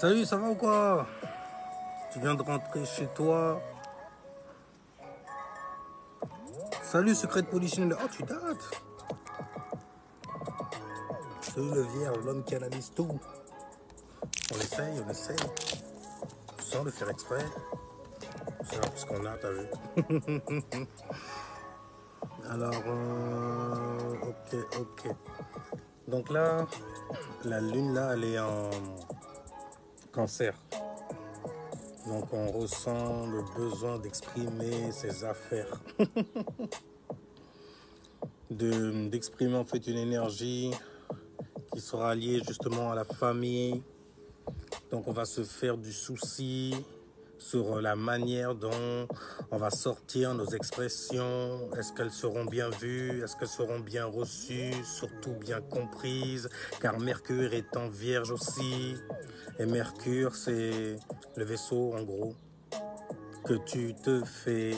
Salut, ça va ou quoi? Tu viens de rentrer chez toi? Salut, secret de polichinelle. Oh, tu dates? Salut le vierge, l'homme qui analyse tout. On essaye, on essaye. Sans le faire exprès. C'est un peu ce qu'on a, t'as vu? Alors, ok. Donc là, la lune, là, elle est en cancer. Donc on ressent le besoin d'exprimer ses affaires. D'exprimer en fait une énergie qui sera liée justement à la famille. Donc on va se faire du souci sur la manière dont on va sortir nos expressions. Est-ce qu'elles seront bien vues? Est-ce qu'elles seront bien reçues? Surtout bien comprises, car Mercure est en Vierge aussi. Et Mercure, c'est le vaisseau, en gros, que tu te fais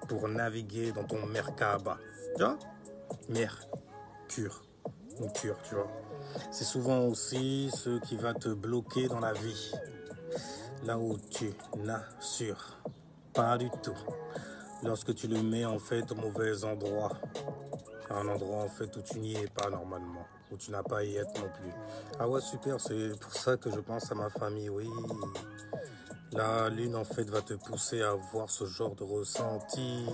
pour naviguer dans ton Merkaba. Tu vois? Mercure, tu vois. C'est souvent aussi ce qui va te bloquer dans la vie. Là où tu n'assures pas du tout. Lorsque tu le mets en fait au mauvais endroit. Un endroit en fait où tu n'y es pas normalement. Où tu n'as pas à y être non plus. Ah ouais, super, c'est pour ça que je pense à ma famille, oui. La lune en fait va te pousser à avoir ce genre de ressenti.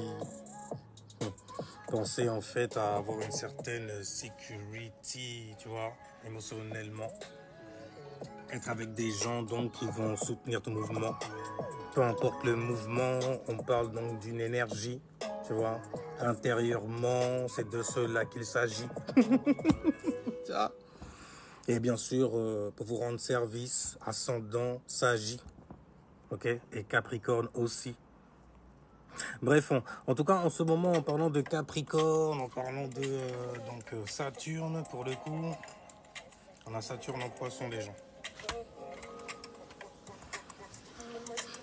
Penser en fait à avoir une certaine sécurité, tu vois, émotionnellement. Être avec des gens donc qui vont soutenir ton mouvement. Peu importe le mouvement, on parle donc d'une énergie, tu vois. Intérieurement, c'est de cela qu'il s'agit. Tu vois. Et bien sûr, pour vous rendre service, ascendant s'agit. Ok. Et Capricorne aussi. Bref, en tout cas, en ce moment, en parlant de Capricorne, en parlant de Saturne, pour le coup, on a Saturne en Poisson, les gens.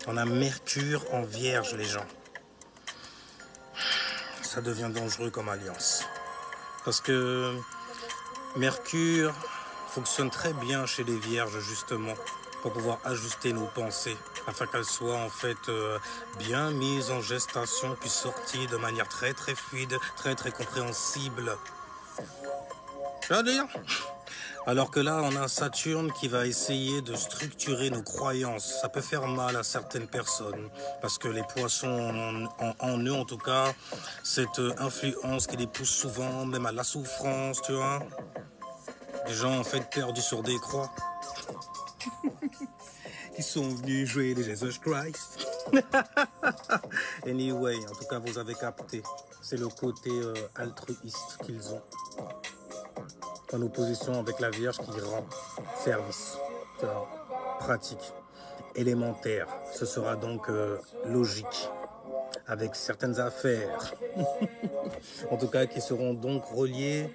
On a Mercure en Vierge, les gens. Ça devient dangereux comme alliance. Parce que Mercure fonctionne très bien chez les Vierges, justement, pour pouvoir ajuster nos pensées, afin qu'elles soient en fait bien mises en gestation, puis sorties de manière très très fluide, très très compréhensible. Tu vas dire? Alors que là, on a Saturne qui va essayer de structurer nos croyances. Ça peut faire mal à certaines personnes, parce que les poissons en eux, en tout cas, cette influence qui les pousse souvent, même à la souffrance, tu vois. Des gens, en fait, perdus sur des croix, qui sont venus jouer les Jesus Christ. Anyway, en tout cas, vous avez capté. C'est le côté altruiste qu'ils ont. En opposition avec la Vierge qui rend service, pratique, élémentaire. Ce sera donc logique, avec certaines affaires, en tout cas qui seront donc reliées,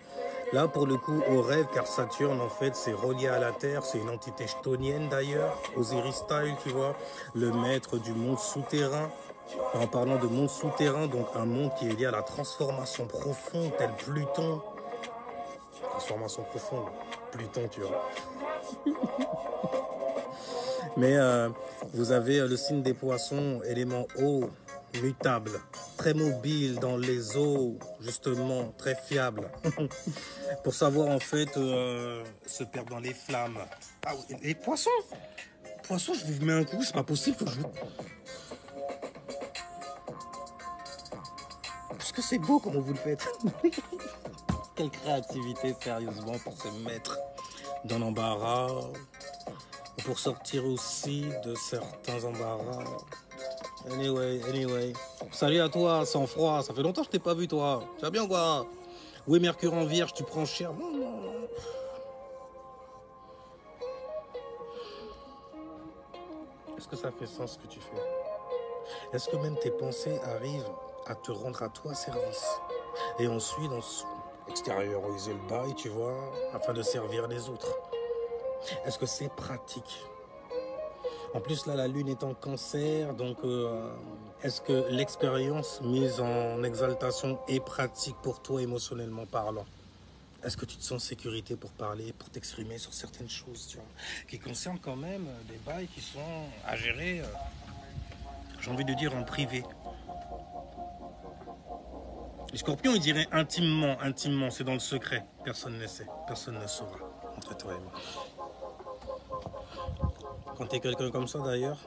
là pour le coup, au rêve, car Saturne en fait c'est relié à la Terre, c'est une entité chtonienne d'ailleurs, Osiris Style, tu vois, le maître du monde souterrain. En parlant de monde souterrain, donc un monde qui est lié à la transformation profonde, tel Pluton. Transformation profonde, Pluton, tu vois. Mais vous avez le signe des poissons, élément eau, mutable, très mobile dans les eaux, justement, très fiable. Pour savoir en fait se perdre dans les flammes. Ah oui, les poissons, je vous mets un coup, c'est pas possible, faut que je vous... Parce que c'est beau comment vous le faites. Quelle créativité, sérieusement, pour se mettre dans l'embarras, pour sortir aussi de certains embarras. Anyway. Salut à toi, sans froid, ça fait longtemps que je t'ai pas vu, toi. Tu vas bien, quoi? Oui, Mercure en Vierge, tu prends cher. Non. Est-ce que ça fait sens ce que tu fais? Est-ce que même tes pensées arrivent à te rendre à toi service? Et ensuite, extérioriser le bail, tu vois, afin de servir les autres. Est-ce que c'est pratique? En plus, là, la lune est en cancer, donc est-ce que l'expérience mise en exaltation est pratique pour toi émotionnellement parlant? Est-ce que tu te sens en sécurité pour parler, pour t'exprimer sur certaines choses, tu vois, qui concernent quand même des bails qui sont à gérer, j'ai envie de dire en privé. Les scorpions, ils diraient intimement, intimement, c'est dans le secret. Personne ne sait, personne ne saura entre toi et moi. Quand tu es quelqu'un comme ça d'ailleurs,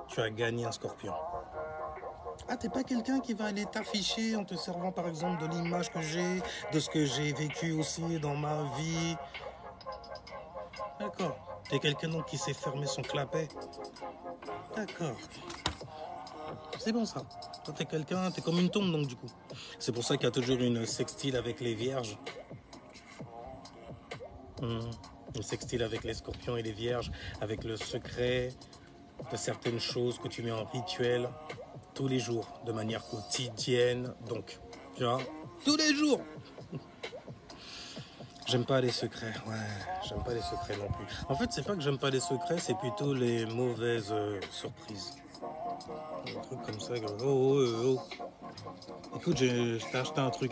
tu as gagné un scorpion. Ah, t'es pas quelqu'un qui va aller t'afficher en te servant par exemple de l'image que j'ai, de ce que j'ai vécu aussi dans ma vie. D'accord. T'es quelqu'un donc qui sait fermer son clapet. D'accord. C'est bon ça. Toi t'es quelqu'un, t'es comme une tombe donc du coup. C'est pour ça qu'il y a toujours une sextile avec les vierges. Une sextile avec les scorpions et les vierges, avec le secret de certaines choses que tu mets en rituel tous les jours, de manière quotidienne. Donc, tu vois, tous les jours. J'aime pas les secrets, ouais, j'aime pas les secrets non plus. En fait, c'est pas que j'aime pas les secrets, c'est plutôt les mauvaises surprises. Un truc comme ça, comme, écoute, je t'ai acheté un truc.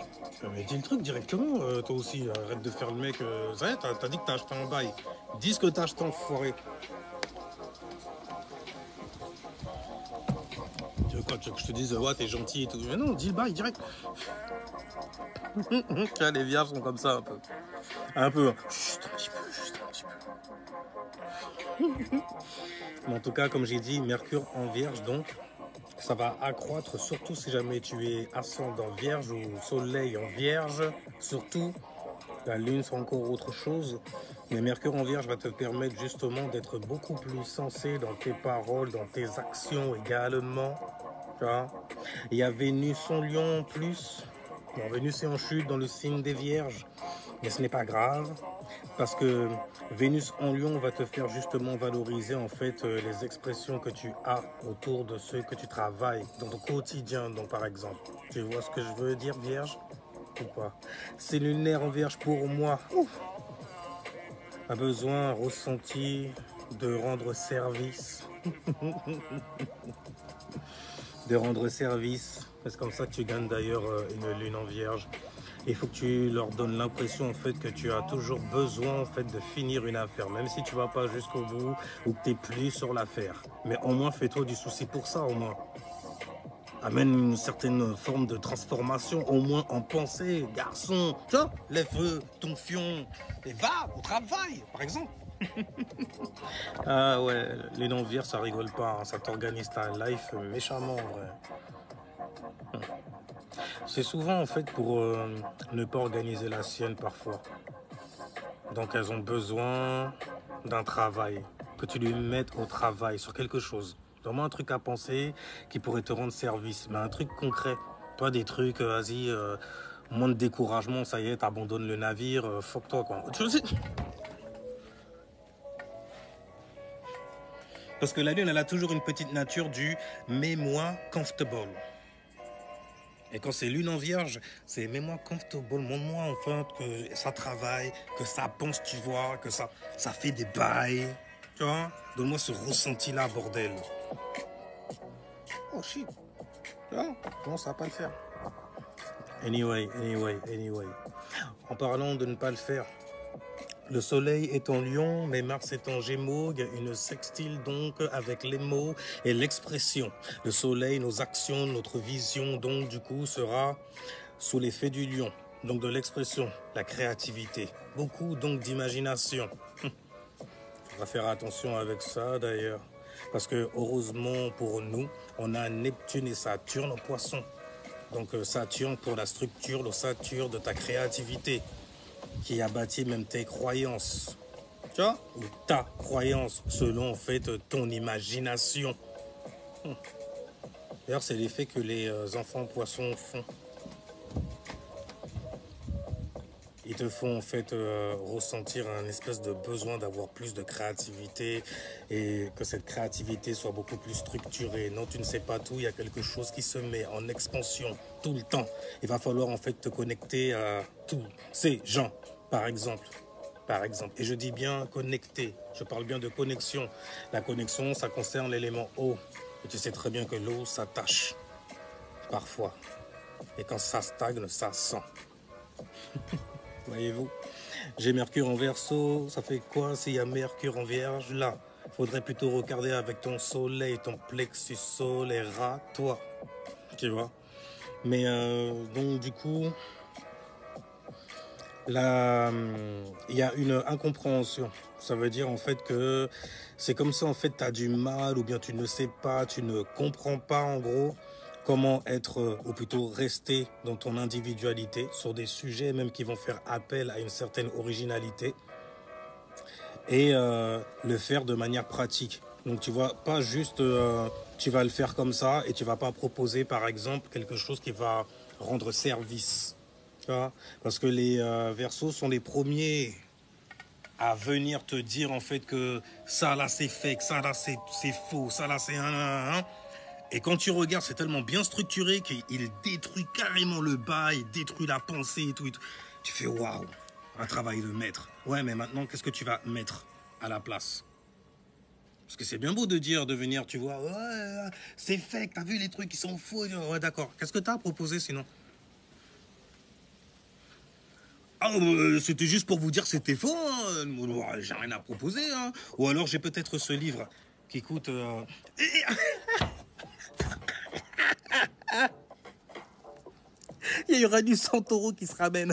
Mais dis le truc directement, toi aussi, arrête de faire le mec. Ça y est, t'as dit que t'as acheté un bail. Dis ce que t'as acheté en forêt. Tu veux quoi, tu veux que je te dise, ouais, t'es gentil et tout. Mais non, dis le bail direct. Tu vois, les vierges sont comme ça un peu. Un peu. Juste un petit peu, juste un petit peu. Mais en tout cas, comme j'ai dit, Mercure en vierge, donc, ça va accroître, surtout si jamais tu es ascendant vierge ou soleil en vierge, surtout. La lune, c'est encore autre chose. Mais Mercure en vierge va te permettre justement d'être beaucoup plus sensé dans tes paroles, dans tes actions également. Tu vois. Il y a Vénus en lion en plus. Bon, Vénus est en chute dans le signe des vierges. Mais ce n'est pas grave. Parce que Vénus en lion va te faire justement valoriser en fait les expressions que tu as autour de ceux que tu travailles dans ton quotidien. Donc par exemple, tu vois ce que je veux dire, vierge? Ou pas? C'est lunaire en vierge pour moi. A besoin, ressenti de rendre service. De rendre service. C'est comme ça que tu gagnes d'ailleurs une lune en vierge. Il faut que tu leur donnes l'impression en fait que tu as toujours besoin en fait de finir une affaire, même si tu vas pas jusqu'au bout ou que tu n'es plus sur l'affaire. Mais au moins fais-toi du souci pour ça au moins. Amène une certaine forme de transformation, au moins en pensée, garçon. Tu vois, lève ton fion et va au travail, par exemple. Ah ouais, les non-vierges, ça rigole pas, hein, ça t'organise ta life méchamment en vrai. C'est souvent en fait pour ne pas organiser la sienne parfois. Donc elles ont besoin d'un travail, que tu lui mettes au travail sur quelque chose. Vraiment un truc à penser qui pourrait te rendre service, mais un truc concret. Pas des trucs, vas-y, moins de découragement, ça y est, t'abandonnes le navire, fuck toi quoi. Parce que la lune, elle a toujours une petite nature du mets-moi comfortable. Et quand c'est lune en vierge, c'est mets-moi comfortable, montre-moi enfin que ça travaille, que ça pense, tu vois, que ça fait des bails, tu vois. Donne-moi ce ressenti-là, bordel. Oh shit, tu vois, comment ça va pas le faire? Anyway. En parlant de ne pas le faire, le soleil est en lion, mais Mars est en gémeaux. Il y a une sextile donc avec les mots et l'expression. Le soleil, nos actions, notre vision donc du coup sera sous l'effet du lion. Donc de l'expression, la créativité. Beaucoup donc d'imagination. On va faire attention avec ça d'ailleurs. Parce que heureusement pour nous, on a Neptune et Saturne en poisson. Donc Saturne pour la structure, l'ossature de ta créativité, qui a bâti même tes croyances. Tu vois? Ou ta croyance, selon en fait ton imagination. D'ailleurs, c'est l'effet que les enfants poissons font. Ils te font en fait ressentir un espèce de besoin d'avoir plus de créativité et que cette créativité soit beaucoup plus structurée. Non, tu ne sais pas tout, il y a quelque chose qui se met en expansion tout le temps. Il va falloir en fait te connecter à tous ces gens, par exemple. Et je dis bien connecter, je parle bien de connexion. La connexion, ça concerne l'élément eau. Et tu sais très bien que l'eau s'attache parfois. Et quand ça stagne, ça sent. Voyez-vous, j'ai Mercure en Verseau, ça fait quoi s'il y a Mercure en Vierge? Là, il faudrait plutôt regarder avec ton soleil, ton plexus solaire à toi, tu vois. Mais donc du coup, là, il y a une incompréhension. Ça veut dire en fait que c'est comme ça en fait tu as du mal ou bien tu ne sais pas, tu ne comprends pas en gros comment être ou plutôt rester dans ton individualité sur des sujets même qui vont faire appel à une certaine originalité et le faire de manière pratique. Donc tu vois, pas juste tu vas le faire comme ça et tu vas pas proposer par exemple quelque chose qui va rendre service. Tu vois, parce que les Verseaux sont les premiers à venir te dire en fait que ça là c'est fake, ça là c'est faux, ça là c'est un. Et quand tu regardes, c'est tellement bien structuré qu'il détruit carrément le bail, détruit la pensée et tout. Et tout. Tu fais waouh, un travail de maître. Ouais, mais maintenant, qu'est-ce que tu vas mettre à la place? Parce que c'est bien beau de dire, de venir, tu vois, ouais, c'est fake, t'as vu les trucs qui sont faux. Ouais, d'accord. Qu'est-ce que t'as à proposer sinon? Ah, c'était juste pour vous dire que c'était faux. Hein. J'ai rien à proposer. Hein. Ou alors j'ai peut-être ce livre qui coûte. Il y aura du 100 euros qui se ramène.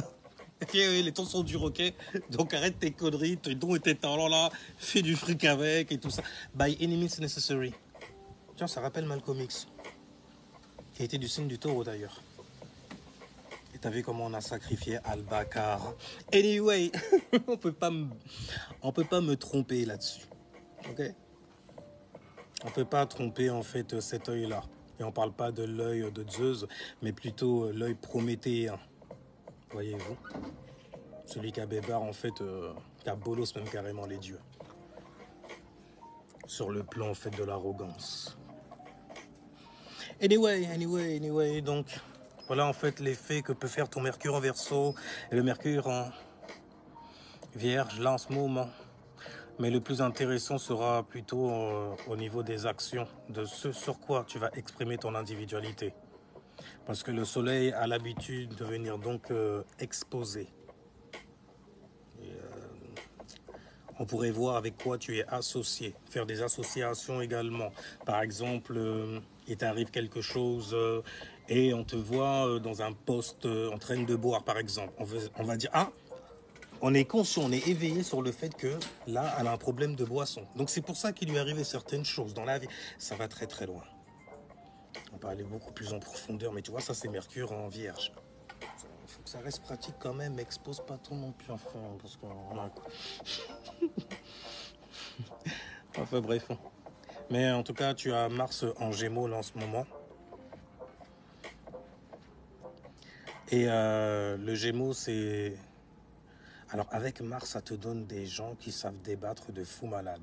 Ok, oui, les temps sont durs, ok. Donc arrête tes conneries, tes dons et tes talents là, fais du fric avec et tout ça. By any means necessary. Tiens, ça rappelle Malcolm X, qui a été du signe du taureau d'ailleurs. Et t'as vu comment on a sacrifié Al-Bakar. Anyway, on peut pas me tromper là-dessus, ok. On peut pas tromper en fait cet œil-là. Et on parle pas de l'œil de Zeus, mais plutôt l'œil prométhéen. Voyez-vous, celui qui a Bébar en fait, qui a bolos même carrément les dieux. Sur le plan en fait de l'arrogance. Anyway, donc voilà en fait l'effet que peut faire ton Mercure en Verseau et le Mercure en Vierge là en ce moment. Mais le plus intéressant sera plutôt au niveau des actions, de ce sur quoi tu vas exprimer ton individualité. Parce que le Soleil a l'habitude de venir donc exposer. On pourrait voir avec quoi tu es associé, faire des associations également. Par exemple, il t'arrive quelque chose et on te voit dans un poste en train de boire, par exemple. On va dire, ah, on est conscient, on est éveillé sur le fait que là, elle a un problème de boisson. Donc c'est pour ça qu'il lui est arrivé certaines choses dans la vie. Ça va très très loin. On peut aller beaucoup plus en profondeur, mais tu vois, ça c'est Mercure en Vierge. Il faut que ça reste pratique quand même, expose pas trop non plus, enfin, parce qu'on a... Enfin bref. Mais en tout cas, tu as Mars en Gémeaux là, en ce moment. Et le Gémeaux, c'est... Alors avec Mars, ça te donne des gens qui savent débattre de fous malades.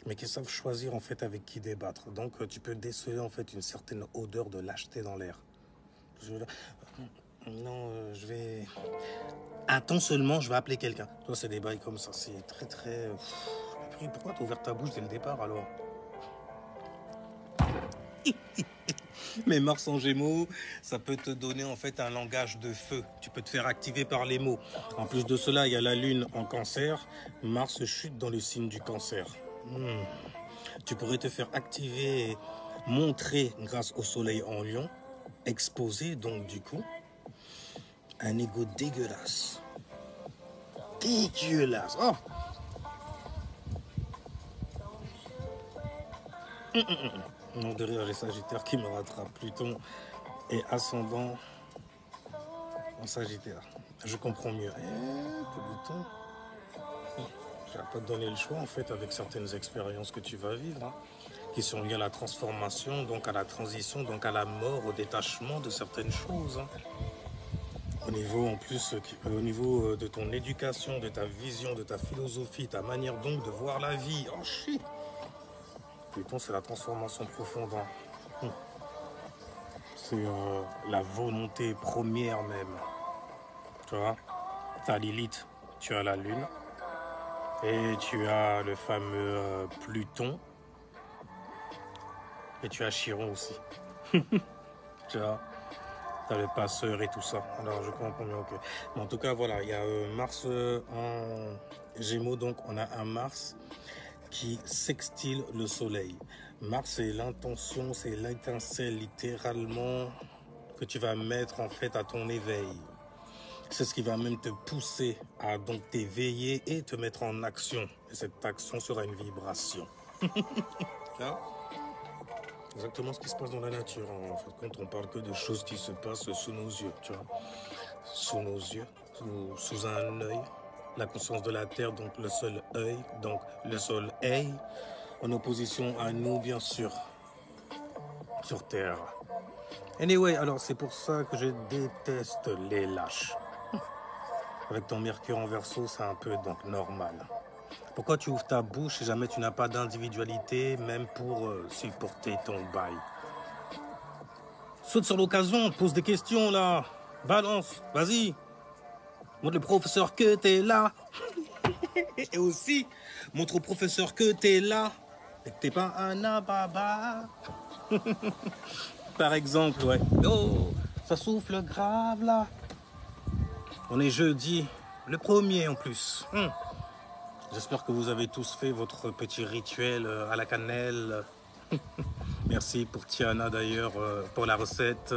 Mais qui savent choisir en fait avec qui débattre. Donc tu peux déceler en fait une certaine odeur de lâcheté dans l'air. Non, je vais... Attends seulement, je vais appeler quelqu'un. Toi, c'est des bails comme ça. C'est très très... Pourquoi t'as ouvert ta bouche dès le départ alors? Mais Mars en Gémeaux, ça peut te donner en fait un langage de feu. Tu peux te faire activer par les mots. En plus de cela, il y a la Lune en Cancer. Mars chute dans le signe du Cancer. Tu pourrais te faire activer, montrer grâce au Soleil en Lion, exposer donc du coup un ego dégueulasse. Dégueulasse. Oh. Non, derrière les Sagittaires qui me rattrapent. Pluton et ascendant en Sagittaire. Je comprends mieux. Pluton, je vais pas te donner le choix en fait avec certaines expériences que tu vas vivre, hein, qui sont liées à la transformation, donc à la transition, donc à la mort, au détachement de certaines choses. Hein. Au niveau en plus, au niveau de ton éducation, de ta vision, de ta philosophie, ta manière donc de voir la vie. Oh shit. Pluton, c'est la transformation profonde. Hein. C'est la volonté première même. Tu vois, tu as Lilith, tu as la Lune, et tu as le fameux Pluton, et tu as Chiron aussi. Tu vois, T'as le passeur et tout ça. Alors je comprends mieux, ok. Mais en tout cas, voilà, il y a Mars en Gémeaux, donc on a un Mars qui sextile le Soleil. Mars, c'est l'intention, c'est l'étincelle littéralement que tu vas mettre en fait à ton éveil. C'est ce qui va même te pousser à donc t'éveiller et te mettre en action. Et cette action sera une vibration. Là, exactement ce qui se passe dans la nature. En fait, quand on parle que de choses qui se passent sous nos yeux, tu vois, sous nos yeux, sous un œil. La conscience de la Terre, donc le seul œil, donc le soleil, en opposition à nous, bien sûr, sur Terre. Anyway, alors c'est pour ça que je déteste les lâches. Avec ton Mercure en Verseau, c'est un peu donc normal. Pourquoi tu ouvres ta bouche si jamais tu n'as pas d'individualité, même pour supporter ton bail? Saute sur l'occasion, pose des questions là. Balance, vas-y. Montre le professeur que t'es là. Et aussi, montre au professeur que t'es là. Et que t'es pas un ababa. Par exemple, ouais. Oh, ça souffle grave là. On est jeudi, le 1er en plus. J'espère que vous avez tous fait votre petit rituel à la cannelle. Merci pour Tiana d'ailleurs pour la recette.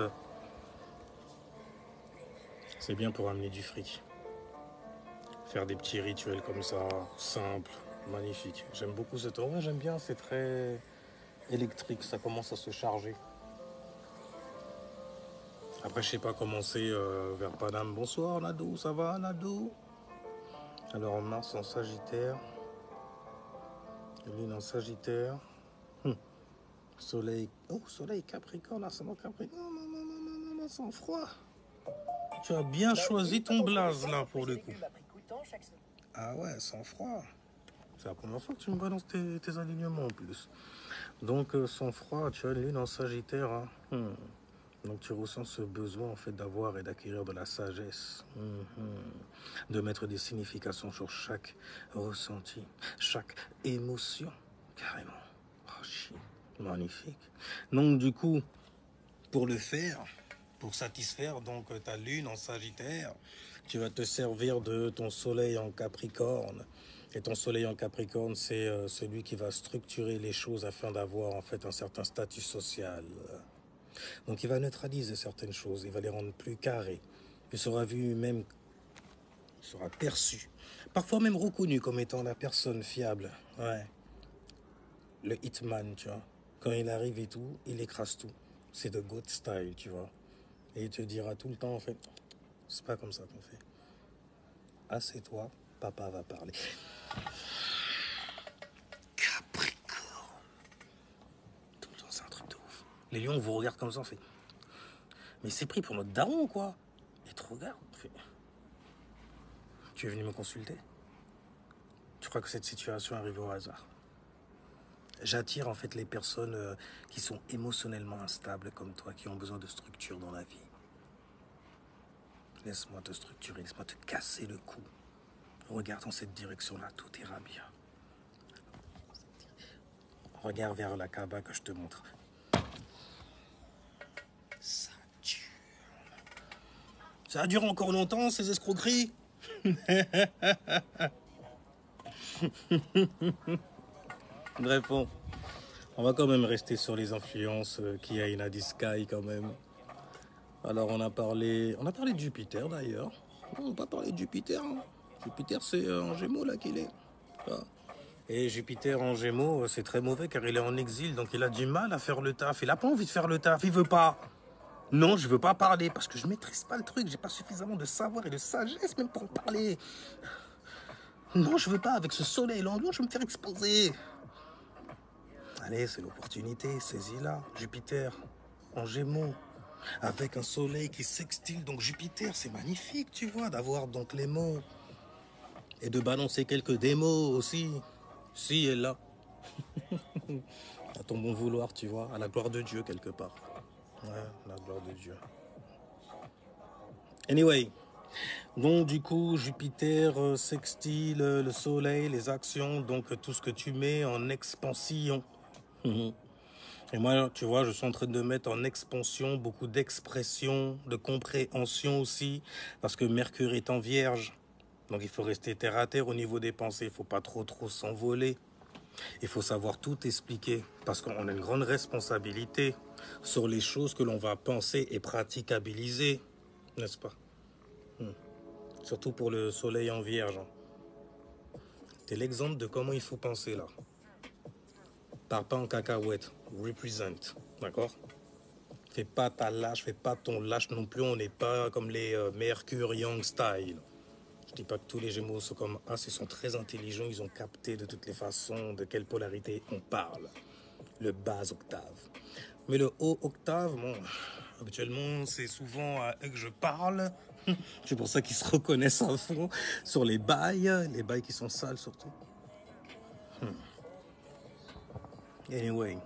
C'est bien pour amener du fric. Faire des petits rituels comme ça, simples, magnifiques. J'aime beaucoup cette heure. Ouais, j'aime bien, c'est très électrique, ça commence à se charger. Après, je sais pas comment c'est vers Paname. Bonsoir Nadou, ça va Nadou? Alors Mars en Sagittaire, Lune en Sagittaire, Soleil, oh Soleil Capricorne, ascendant Capricorne, non, sans froid. Tu as bien choisi ton blaze là pour le coup. Ah ouais, sans froid. C'est la première fois que tu me balances tes alignements en plus. Donc sans froid, tu as Lune en Sagittaire. Hein. Donc tu ressens ce besoin en fait d'avoir et d'acquérir de la sagesse, de mettre des significations sur chaque ressenti, chaque émotion, carrément. Oh shit, magnifique. Donc du coup, pour le faire, pour satisfaire donc ta lune en Sagittaire, tu vas te servir de ton soleil en Capricorne. Et ton soleil en Capricorne, c'est celui qui va structurer les choses afin d'avoir en fait un certain statut social. Donc il va neutraliser certaines choses, il va les rendre plus carrées. Il sera vu même, il sera perçu, parfois même reconnu comme étant la personne fiable. Ouais. Le hitman, tu vois. Quand il arrive et tout, il écrase tout. C'est de God style, tu vois. Et il te dira tout le temps, en fait, c'est pas comme ça qu'on fait. Assieds-toi, papa va parler. Capricorne. Tout le temps, c'est un truc de ouf. Les lions vous regardent comme ça, on fait... Mais c'est pris pour notre daron, quoi. Et te regarde, on fait... Tu es venu me consulter? Tu crois que cette situation arrive au hasard? J'attire en fait les personnes qui sont émotionnellement instables comme toi, qui ont besoin de structure dans la vie. Laisse-moi te structurer, laisse-moi te casser le cou. Regarde dans cette direction-là, tout ira bien. Regarde vers la Kaaba que je te montre. Ça dure. Ça dure encore longtemps, ces escroqueries? Bref, bon. On va quand même rester sur les influences qu'il y a in the sky quand même. Alors on a parlé de Jupiter d'ailleurs. On n'a pas parlé de Jupiter. Hein. Jupiter c'est en Gémeaux là qu'il est. Ah. Et Jupiter en Gémeaux c'est très mauvais car il est en exil donc il a du mal à faire le taf. Il a pas envie de faire le taf, il veut pas. Non, je veux pas parler parce que je maîtrise pas le truc. J'ai pas suffisamment de savoir et de sagesse même pour en parler. Non, je veux pas. Avec ce soleil là, non, je vais me faire exposer. Allez, c'est l'opportunité, saisis-la. Jupiter en Gémeaux. Avec un soleil qui sextile, donc Jupiter, c'est magnifique, tu vois, d'avoir donc les mots. Et de balancer quelques démos aussi. Si et là. À ton bon vouloir, tu vois, à la gloire de Dieu quelque part. Ouais, la gloire de Dieu. Anyway. Donc du coup, Jupiter sextile le soleil, les actions, donc tout ce que tu mets en expansion. Et moi, tu vois, je suis en train de mettre en expansion beaucoup d'expression, de compréhension aussi, parce que Mercure est en Vierge. Donc il faut rester terre à terre au niveau des pensées, il ne faut pas trop s'envoler. Il faut savoir tout expliquer, parce qu'on a une grande responsabilité sur les choses que l'on va penser et praticabiliser, n'est-ce pas? Surtout pour le soleil en Vierge. C'est l'exemple de comment il faut penser là. Pars pas en cacahuète, represent, d'accord? Fais pas ta lâche, fais pas ton lâche non plus, on n'est pas comme les Mercure Young Style. Je dis pas que tous les Gémeaux sont comme As, ils sont très intelligents, ils ont capté de toutes les façons de quelle polarité on parle. Le bas octave. Mais le haut octave, bon, habituellement, c'est souvent à eux que je parle. C'est pour ça qu'ils se reconnaissent à fond sur les bails qui sont sales surtout. Anyway,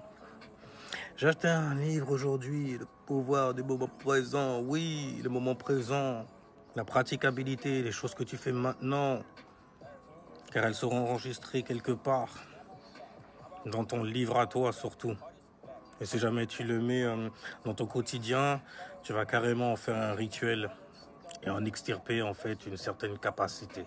j'ai acheté un livre aujourd'hui, Le pouvoir du moment présent. Oui, le moment présent, la praticabilité, les choses que tu fais maintenant, car elles seront enregistrées quelque part, dans ton livre à toi surtout. Et si jamais tu le mets dans ton quotidien, tu vas carrément en faire un rituel et en extirper en fait une certaine capacité.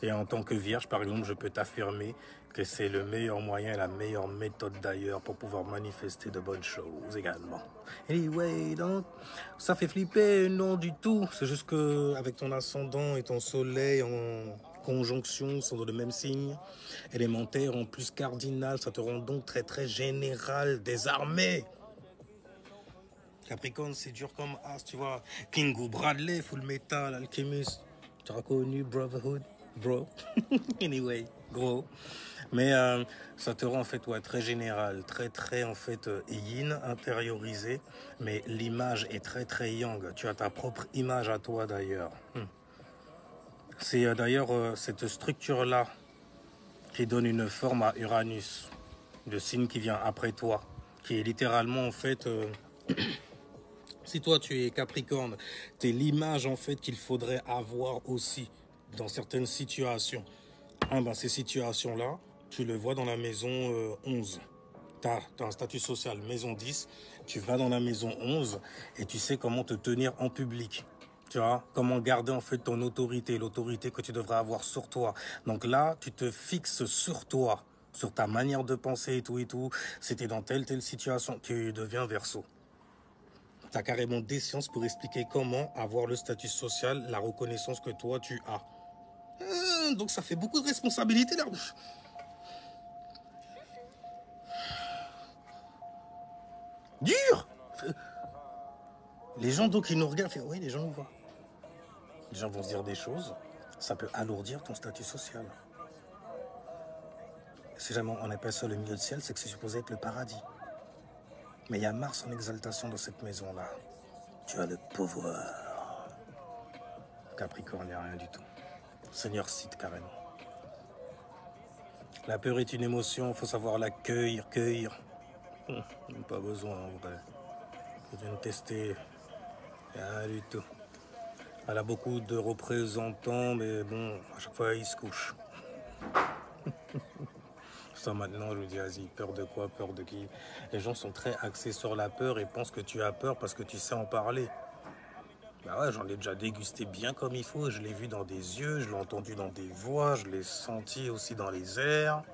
Et en tant que vierge, par exemple, je peux t'affirmer que c'est le meilleur moyen, la meilleure méthode d'ailleurs pour pouvoir manifester de bonnes choses également. Anyway, donc, ça fait flipper, non du tout. C'est juste que avec ton ascendant et ton soleil en conjonction, sont dans le même signe, élémentaire en plus cardinal, ça te rend donc très général, désarmé. Capricorne, c'est dur comme as, tu vois. King ou Bradley, Full Metal, Alchemist. Tu as reconnu Brotherhood, bro. Anyway, gros. Mais ça te rend en fait très général, très en fait yin, intériorisé. Mais l'image est très yang. Tu as ta propre image à toi d'ailleurs. C'est d'ailleurs cette structure-là qui donne une forme à Uranus, le signe qui vient après toi, qui est littéralement en fait... si toi tu es Capricorne, tu es l'image en fait qu'il faudrait avoir aussi dans certaines situations. Ces situations-là, tu le vois dans la maison 11. Tu as un statut social, maison 10, tu vas dans la maison 11 et tu sais comment te tenir en public. Tu vois, comment garder en fait ton autorité, l'autorité que tu devrais avoir sur toi. Donc là, tu te fixes sur toi, sur ta manière de penser et tout. C'était dans telle situation, tu deviens Verseau. Tu as carrément des sciences pour expliquer comment avoir le statut social, la reconnaissance que toi tu as. Donc ça fait beaucoup de responsabilités là. Dur. Les gens donc ils nous regardent, oui les gens nous voient. Les gens vont se dire des choses, ça peut alourdir ton statut social. Si jamais on appelle ça le milieu de ciel, c'est que c'est supposé être le paradis. Mais il y a Mars en exaltation dans cette maison-là. Tu as le pouvoir. Capricorne, il n'y a rien du tout. Seigneur cite carrément. La peur est une émotion, il faut savoir la cueillir. Pas besoin en vrai. Je viens de tester. Rien du tout. Elle a beaucoup de représentants, mais bon, à chaque fois, ils se couchent. Ça maintenant, je me dis, vas-y, peur de quoi, peur de qui? Les gens sont très axés sur la peur et pensent que tu as peur parce que tu sais en parler. Bah ouais, j'en ai déjà dégusté bien comme il faut. Je l'ai vu dans des yeux, je l'ai entendu dans des voix, je l'ai senti aussi dans les airs.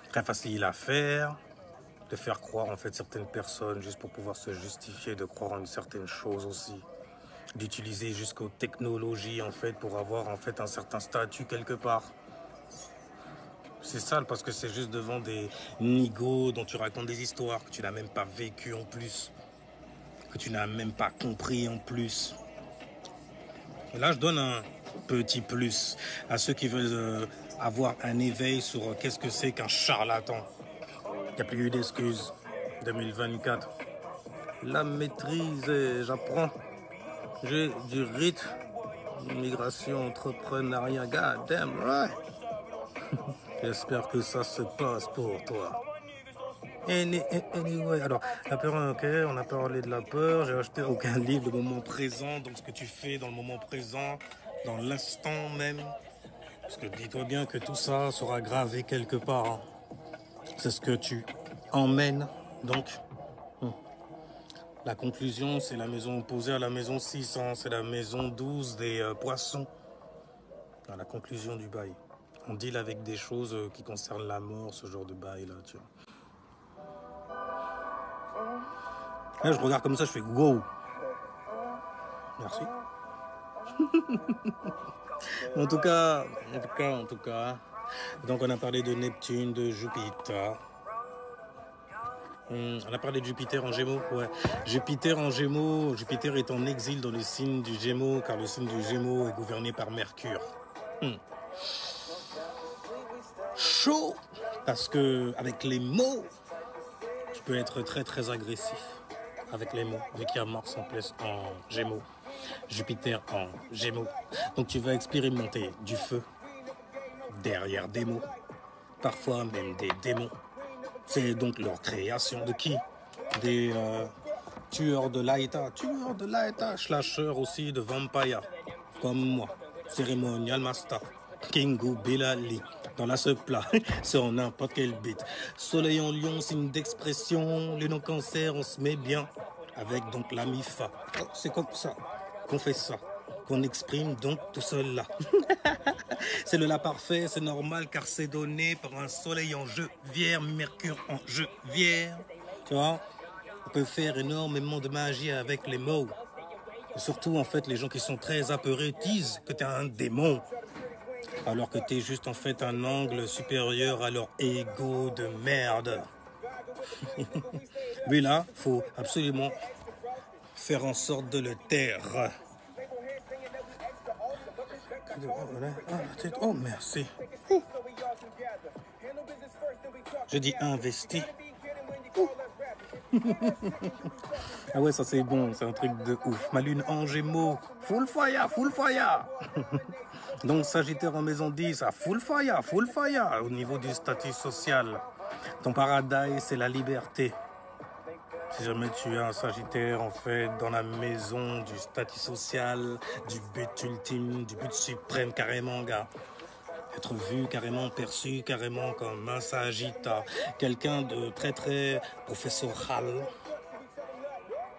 Très facile à faire. De faire croire en fait certaines personnes juste pour pouvoir se justifier de croire en une certaine chose aussi. D'utiliser jusqu'aux technologies en fait pour avoir en fait un certain statut quelque part. C'est sale parce que c'est juste devant des nigauds dont tu racontes des histoires que tu n'as même pas vécu en plus, que tu n'as même pas compris en plus. Et là je donne un petit plus à ceux qui veulent avoir un éveil sur qu'est-ce que c'est qu'un charlatan. Il n'y a plus eu d'excuses. 2024. La maîtrise, j'apprends. J'ai du rythme, immigration, entrepreneuriat, god damn right. J'espère que ça se passe pour toi. Anyway, alors, la peur, ok, on a parlé de la peur, j'ai acheté aucun livre, le moment présent, donc ce que tu fais dans le moment présent, dans l'instant même. Parce que dis-toi bien que tout ça sera gravé quelque part. Hein. C'est ce que tu emmène donc. La conclusion, c'est la maison opposée à la maison 600, c'est la maison 12 des poissons. Dans la conclusion du bail. On deal avec des choses qui concernent la mort, ce genre de bail là, tu vois. Là, je regarde comme ça, je fais wow. Merci. en tout cas. Donc on a parlé de Neptune, de Jupiter. On a parlé de Jupiter en Gémeaux, ouais. Jupiter en Gémeaux, Jupiter est en exil dans le signe du Gémeaux, car le signe du Gémeaux est gouverné par Mercure. Chaud, parce que avec les mots, tu peux être très très agressif avec les mots, vu qu'il y a Mars en place en Gémeaux, Jupiter en Gémeaux. Donc tu vas expérimenter du feu derrière des mots, parfois même des démons. C'est donc leur création de qui? Des tueurs de l'Aïta, slasheurs aussi de vampires, comme moi, Cérémonial Master, Kingu Bilali, dans la plat, sur n'importe quel beat. Soleil en lion, signe d'expression, le non-cancer, on se met bien, avec donc la MIFA. Oh, c'est comme ça qu'on fait ça, qu'on exprime donc tout seul là. C'est le là parfait, c'est normal car c'est donné par un soleil en jeu vierge, Mercure en jeu vierge. Tu vois, on peut faire énormément de magie avec les mots. Et surtout, en fait, les gens qui sont très apeurés disent que tu es un démon. Alors que tu es juste en fait un angle supérieur à leur ego de merde. Mais là, faut absolument faire en sorte de le taire. Oh, merci. Je dis investi. Ah ouais, ça c'est bon, c'est un truc de ouf. Ma lune en Gémeaux, full fire, full fire. Donc Sagittaire en maison 10, à full fire au niveau du statut social. Ton paradis, c'est la liberté. Si jamais tu as un Sagittaire, en fait, dans la maison du statut social, du but ultime, du but suprême, carrément, gars. Être vu, carrément perçu, carrément comme un Sagittaire. Quelqu'un de très, très professoral.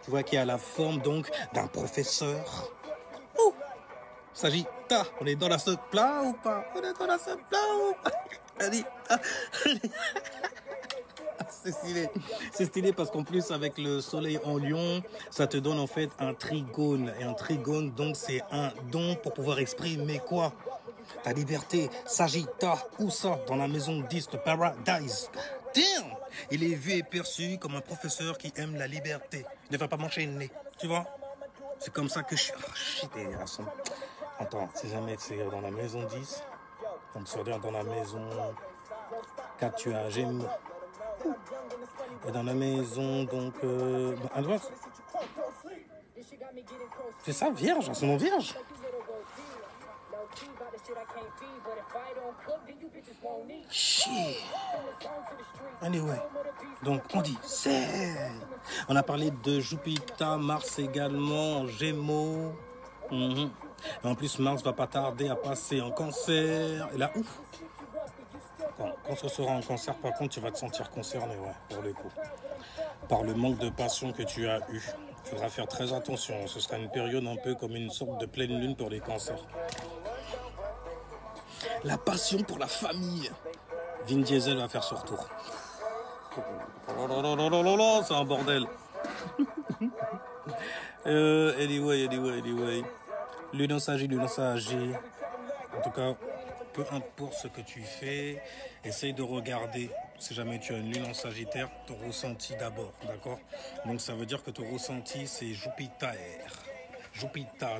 Tu vois, qui a la forme, donc, d'un professeur. Ouh, Sagittaire, on est dans la plat ou pas? On est dans la plat ou pas? Allez, c'est stylé parce qu'en plus avec le soleil en lion, ça te donne en fait un trigone. Et un trigone, donc c'est un don pour pouvoir exprimer quoi? Ta liberté. Sagittaire, où ça? Dans la maison 10 de Paradise. Damn! Il est vu et perçu comme un professeur qui aime la liberté. Il ne va pas m'enchaîner, tu vois? C'est comme ça que je suis... Oh shit, les garçons. Attends, si jamais c'est dans la maison 10, donc ça veut dire dans la maison 4, tu as Gémeaux. Et dans la maison, donc... c'est ça, vierge, c'est mon vierge. Shit. Anyway, donc on dit c'est. On a parlé de Jupiter, Mars également, Gémeaux. Et en plus, Mars va pas tarder à passer en Cancer. Et là, ouf. Quand ce sera en Cancer, par contre, tu vas te sentir concerné, ouais, pour le coup. Par le manque de passion que tu as eu. Il faudra faire très attention. Ce sera une période un peu comme une sorte de pleine lune pour les cancers. La passion pour la famille. Vin Diesel va faire son retour. C'est un bordel. Anyway. Lune en Sagittaire. En tout cas, peu importe ce que tu fais, essaye de regarder, si jamais tu as une lune en Sagittaire, ton ressenti d'abord, d'accord? Donc ça veut dire que ton ressenti, c'est Jupiter.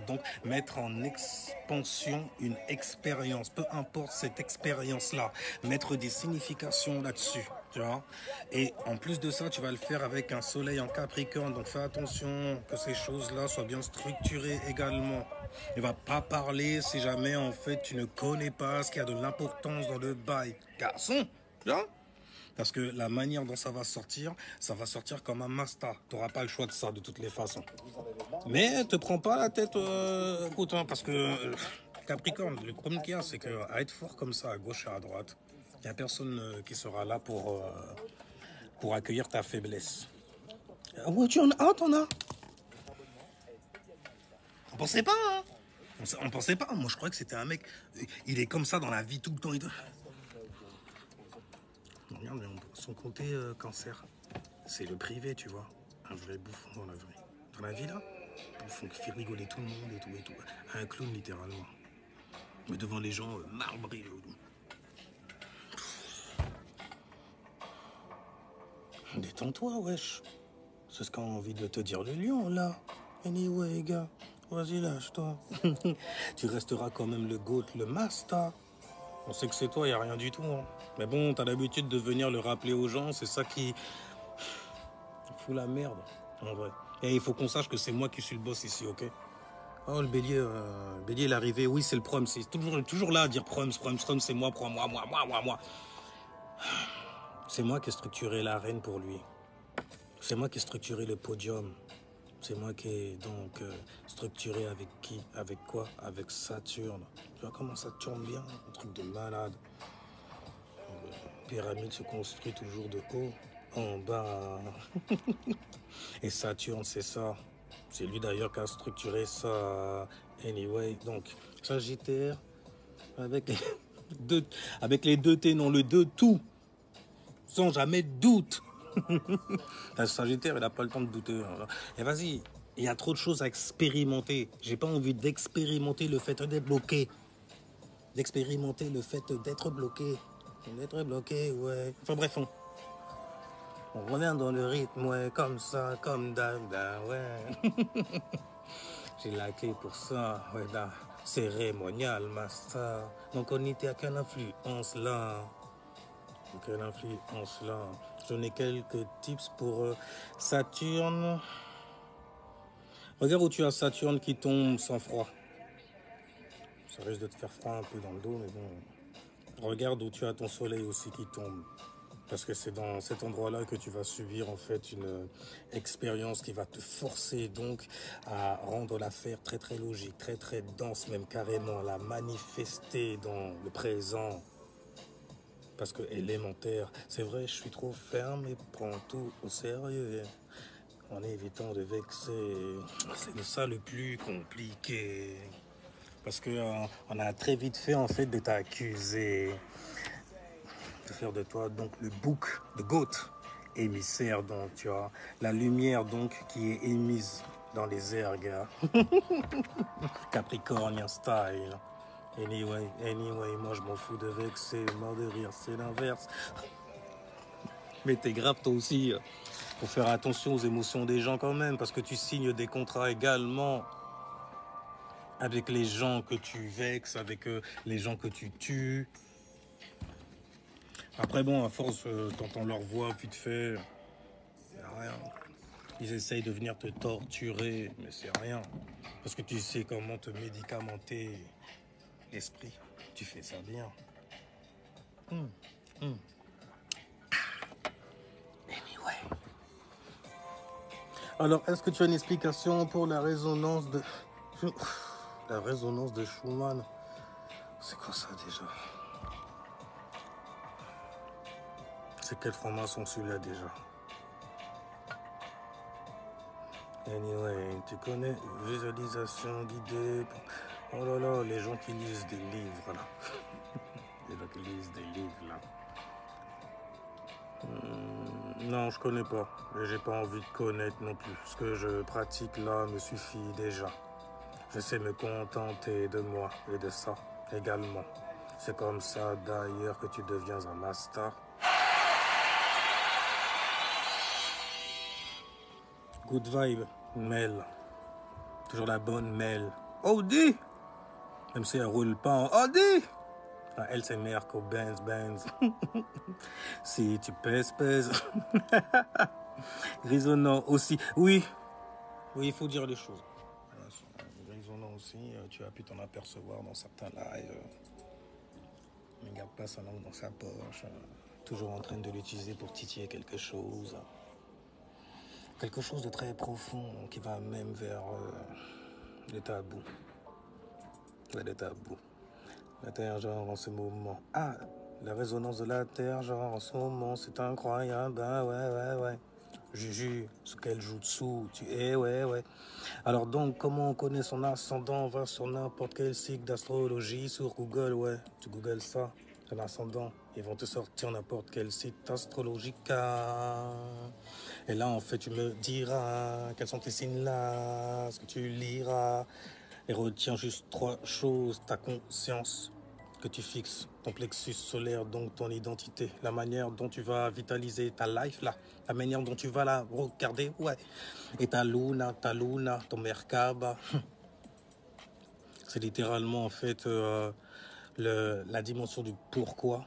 Donc mettre en expansion une expérience, peu importe cette expérience-là, mettre des significations là-dessus, tu vois. Et en plus de ça, tu vas le faire avec un soleil en Capricorne, donc fais attention que ces choses-là soient bien structurées également. Ne va pas parler si jamais en fait tu ne connais pas ce qui a de l'importance dans le bail. Garçon, tu vois? Parce que la manière dont ça va sortir comme un master. Tu n'auras pas le choix de ça de toutes les façons. Mais te prends pas la tête, écoute, hein, parce que Capricorne, le problème qu'il y a, c'est qu'à être fort comme ça, à gauche et à droite, il n'y a personne qui sera là pour pour accueillir ta faiblesse. Ah ouais, tu en as? Ah, t'en as? On pensait pas, hein? On pensait pas. Moi, je croyais que c'était un mec. Il est comme ça dans la vie tout le temps. Regarde, son côté cancer, c'est le privé, tu vois. Un vrai bouffon dans la vraie. Dans la vie, là, bouffon qui fait rigoler tout le monde et tout et tout. Un clown, littéralement. Mais devant les gens, marbré. Détends-toi, wesh. C'est ce qu'a envie de te dire le lion, là. Anyway, gars, vas-y, lâche-toi. Tu resteras quand même le GOAT, le master. On sait que c'est toi, y a rien du tout. Hein. Mais bon, t'as l'habitude de venir le rappeler aux gens, c'est ça qui fout la merde, en vrai. Et il faut qu'on sache que c'est moi qui suis le boss ici, ok? Oh, le bélier, l'arrivée, oui, c'est le prom. C'est toujours là à dire prom, c'est moi, moi. C'est moi qui ai structuré l'arène pour lui. C'est moi qui ai structuré le podium. C'est moi qui ai donc structuré avec qui? Avec quoi? Avec Saturne. Tu vois comment ça tourne bien? Un truc de malade. La pyramide se construit toujours de haut en bas. Et Saturne, c'est ça. C'est lui d'ailleurs qui a structuré ça. Anyway, donc Sagittaire avec les avec les deux T, non, le deux tout. Sans jamais de doute. Un Sagittaire, il n'a pas le temps de douter. Et vas-y, il y a trop de choses à expérimenter. J'ai pas envie d'expérimenter le fait d'être bloqué. D'expérimenter le fait d'être bloqué. D'être bloqué, ouais. Enfin bref, on revient dans le rythme, ouais, comme ça, comme d'hab, ouais. J'ai la clé pour ça, ouais, là. Cérémonial, master. Donc on n'était à quelle influence là? Quelle influence là? J'en ai quelques tips pour Saturne. Regarde où tu as Saturne qui tombe sans froid. Ça risque de te faire froid un peu dans le dos, mais bon. Regarde où tu as ton soleil aussi qui tombe. Parce que c'est dans cet endroit-là que tu vas subir en fait une expérience qui va te forcer donc à rendre l'affaire très très logique, très très dense, même carrément à la manifester dans le présent. Parce que élémentaire, c'est vrai, je suis trop ferme et prends tout au sérieux. En évitant de vexer, c'est ça le plus compliqué. Parce que on a très vite fait en fait de t'accuser, de faire de toi donc le bouc de goat, émissaire donc, tu vois, la lumière donc qui est émise dans les airs, gars. Capricornien style. Anyway, moi je m'en fous de vexer, mort de rire, c'est l'inverse. Mais t'es grave toi aussi. Faut faire attention aux émotions des gens quand même, parce que tu signes des contrats également avec les gens que tu vexes, avec les gens que tu tues. Après bon, à force, t'entends leur voix vite fait, c'est rien. Ils essayent de venir te torturer, mais c'est rien. Parce que tu sais comment te médicamenter l'esprit. Tu fais ça bien. Anyway. Alors, est-ce que tu as une explication pour la résonance de... La résonance de Schumann? C'est quoi ça déjà? C'est quel franc-maçon celui-là déjà? Anyway, tu connais visualisation guidée. Oh là là, les gens qui lisent des livres là. Les gens qui lisent des livres là. Non, je connais pas. Et j'ai pas envie de connaître non plus. Ce que je pratique là me suffit déjà. Je sais me contenter de moi et de ça également. C'est comme ça d'ailleurs que tu deviens un master. Good vibe, Mel. Toujours la bonne Mel. Audi! Même si elle roule pas en Audi! Ah, elle, c'est meilleur qu'au Benz. Si tu pèses. Grisonnant aussi. Oui, il faut dire les choses. Grisonnant aussi, tu as pu t'en apercevoir dans certains lives. Il ne garde pas sa langue dans sa poche. Toujours en train de l'utiliser pour titiller quelque chose. Quelque chose de très profond qui va même vers le tabou. Ouais, le tabou. Genre en ce moment. Ah, La résonance de la terre, genre en ce moment, c'est incroyable. Ben ouais. Juju, ce qu'elle joue dessous, tu es, ouais. Alors donc, comment on connaît son ascendant? On va sur n'importe quel site d'astrologie, sur Google, ouais. Tu googles ça, ton ascendant. Ils vont te sortir n'importe quel site astrologique. Et là, en fait, tu me diras quels sont tes signes là, ce que tu liras. Et retiens juste 3 choses, ta conscience que tu fixes, ton plexus solaire, donc ton identité, la manière dont tu vas vitaliser ta life là, la manière dont tu vas la regarder, ouais. Et ta luna, ton Merkaba, c'est littéralement en fait la dimension du pourquoi.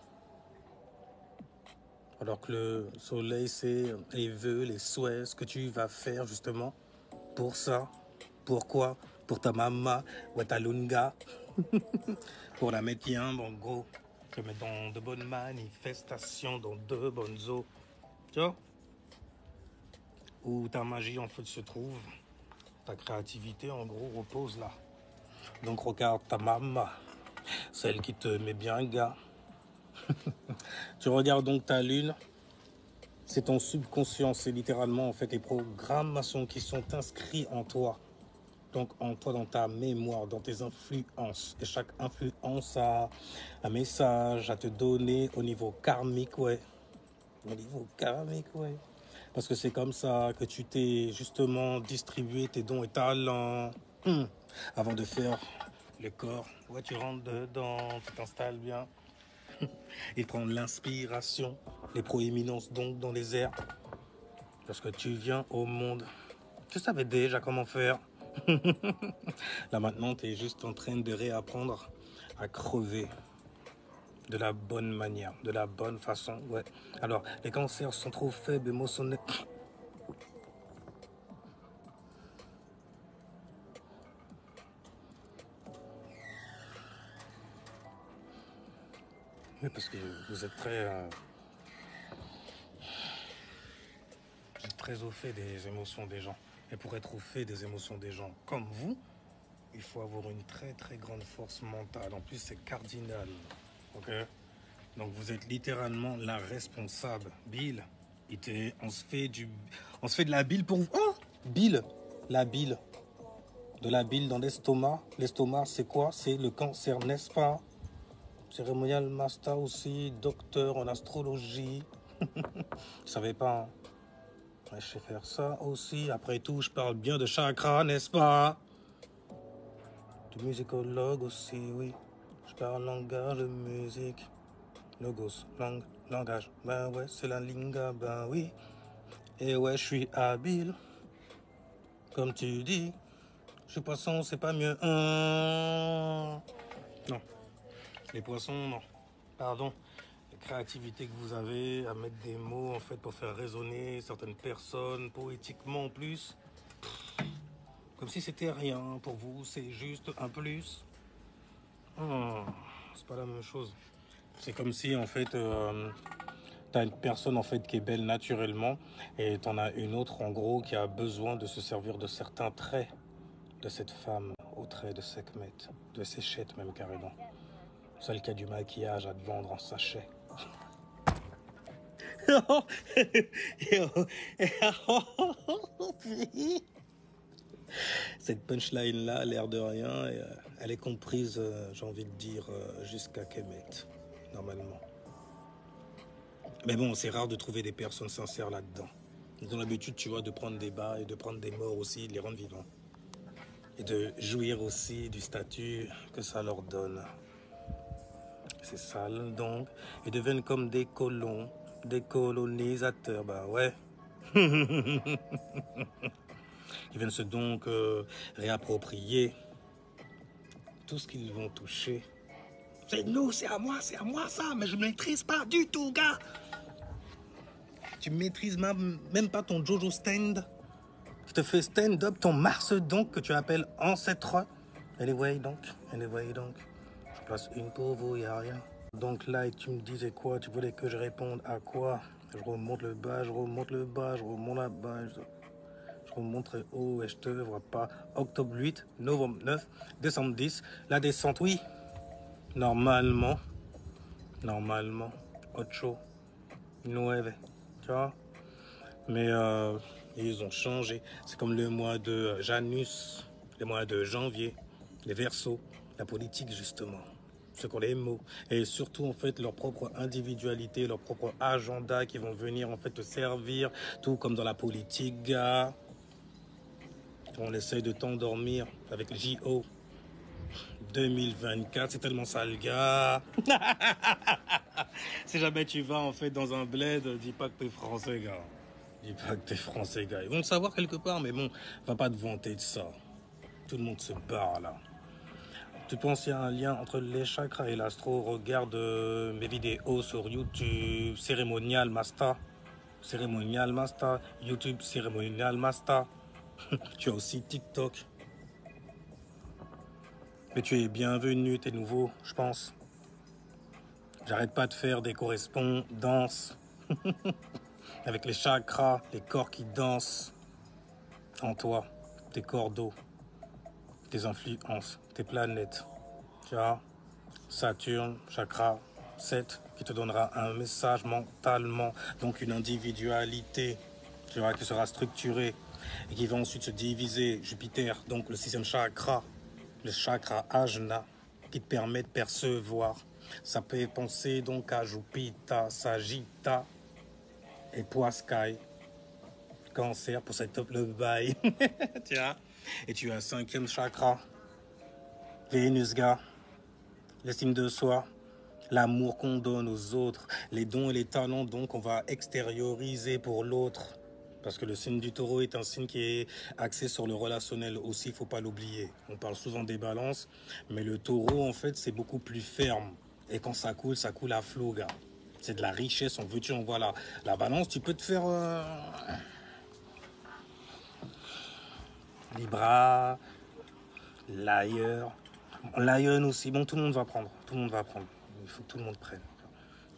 Alors que le soleil, c'est les vœux, les souhaits, ce que tu vas faire justement pour ça. Pourquoi? Pour ta maman, ou ta lunga, pour la mettre bien, en gros, te mettre dans de bonnes manifestations, dans de bonnes eaux. Tu vois? Où ta magie en fait se trouve, ta créativité en gros repose là. Donc regarde ta maman, celle qui te met bien gars. Tu regardes donc ta lune, c'est ton subconscient, c'est littéralement en fait les programmations qui sont inscrites en toi. Donc en toi, dans ta mémoire, dans tes influences. Et chaque influence a un message à te donner au niveau karmique, ouais. Au niveau karmique, ouais. Parce que c'est comme ça que tu t'es justement distribué tes dons et talents. Avant de faire le corps. Ouais, tu rentres dedans, tu t'installes bien. Et prendre l'inspiration, les proéminences donc dans les airs. Lorsque tu viens au monde, tu savais déjà comment faire. Là maintenant, tu es juste en train de réapprendre à crever de la bonne manière, de la bonne façon. Ouais. Alors, les cancers sont trop faibles émotionnels. Oui, parce que vous êtes très au fait des émotions des gens. Et pour être au fait des émotions des gens comme vous, il faut avoir une très grande force mentale. En plus, c'est cardinal. Ok? Donc vous êtes littéralement la responsable. Bill, on se fait de la bile pour vous. Oh, Bill, la bile. De la bile dans l'estomac. L'estomac, c'est quoi? C'est le cancer, n'est-ce pas? Cérémonial master aussi, docteur en astrologie. Je savais pas. Hein. Ouais, je sais faire ça aussi. Après tout, je parle bien de chakra, n'est-ce pas? Du musicologue aussi, oui. Je parle langage de musique. Logos, langue, langage. Ben ouais, c'est la linga, ben oui. Et ouais, je suis habile. Comme tu dis. Je suis poisson, c'est pas mieux. Non. Les poissons, non. Pardon. La créativité que vous avez à mettre des mots, en fait, pour faire résonner certaines personnes, poétiquement en plus. Comme si c'était rien. Pour vous, c'est juste un plus. C'est pas la même chose. C'est comme si, en fait... t'as une personne en fait qui est belle naturellement et t'en as une autre en gros qui a besoin de se servir de certains traits de cette femme, aux traits de Sekhmet, de Séchette même carrément. Celle qui a du maquillage à te vendre en sachet. Cette punchline là, l'air de rien, elle est comprise, j'ai envie de dire, jusqu'à Kemet, normalement. Mais bon, c'est rare de trouver des personnes sincères là-dedans. Ils ont l'habitude, tu vois, de prendre des bas et de prendre des morts aussi, de les rendre vivants. Et de jouir aussi du statut que ça leur donne. C'est sale donc. Ils deviennent comme des colons, des colonisateurs, bah ouais. Ils viennent se donc réapproprier tout ce qu'ils vont toucher. C'est nous, c'est à moi ça, mais je ne maîtrise pas du tout, gars. Tu maîtrises même pas ton Jojo stand. Je te fais stand-up ton Mars donc que tu appelles ancêtre. Anyway donc. Je place une pour vous, y a rien. Donc là, tu me disais quoi? Tu voulais que je réponde à quoi? Je remonte le bas, je remonte la bas, je remonte très haut et je te vois pas. Octobre 8, novembre 9, décembre 10. La descente, oui. Normalement. normalement. Ocho, nueve, tu vois. Mais ils ont changé. C'est comme le mois de Janus, le mois de janvier, les Verseaux, la politique justement. Ceux qui ont les mots. Et surtout en fait leur propre individualité, leur propre agenda qui vont venir en fait te servir. Tout comme dans la politique, gars. On essaye de t'endormir avec le JO 2024. C'est tellement sale, gars. Si jamais tu vas en fait dans un bled, dis pas que t'es français, gars. Dis pas que t'es français, gars. Ils vont le savoir quelque part, mais bon, va pas te vanter de ça. Tout le monde se barre là. Tu penses qu'il y a un lien entre les chakras et l'astro? Regarde mes vidéos sur YouTube, Cérémonial Master. Cérémonial Master. YouTube, Cérémonial Master. Tu as aussi TikTok. Mais tu es bienvenu, t'es nouveau, je pense. J'arrête pas de faire des correspondances avec les chakras, les corps qui dansent en toi, tes corps d'eau, tes influences, tes planètes. Tu vois, Saturne, chakra 7, qui te donnera un message mentalement, donc une individualité, tu vois, qui sera structurée et qui va ensuite se diviser. Jupiter, donc le sixième chakra, le chakra Ajna, qui te permet de percevoir. Ça peut penser donc à Jupiter, Sagitta et Poiscaille. Cancer pour cette top le bail. Tu vois. Et tu as cinquième chakra, Vénus, gars. L'estime de soi, l'amour qu'on donne aux autres, les dons et les talents donc on va extérioriser pour l'autre. Parce que le signe du taureau est un signe qui est axé sur le relationnel aussi, il ne faut pas l'oublier. On parle souvent des balances, mais le taureau en fait c'est beaucoup plus ferme. Et quand ça coule à flot, gars. C'est de la richesse, on veut tu en voilà. La balance, tu peux te faire Libra, Lion. Lion aussi, bon tout le monde va prendre, tout le monde va prendre. Il faut que tout le monde prenne.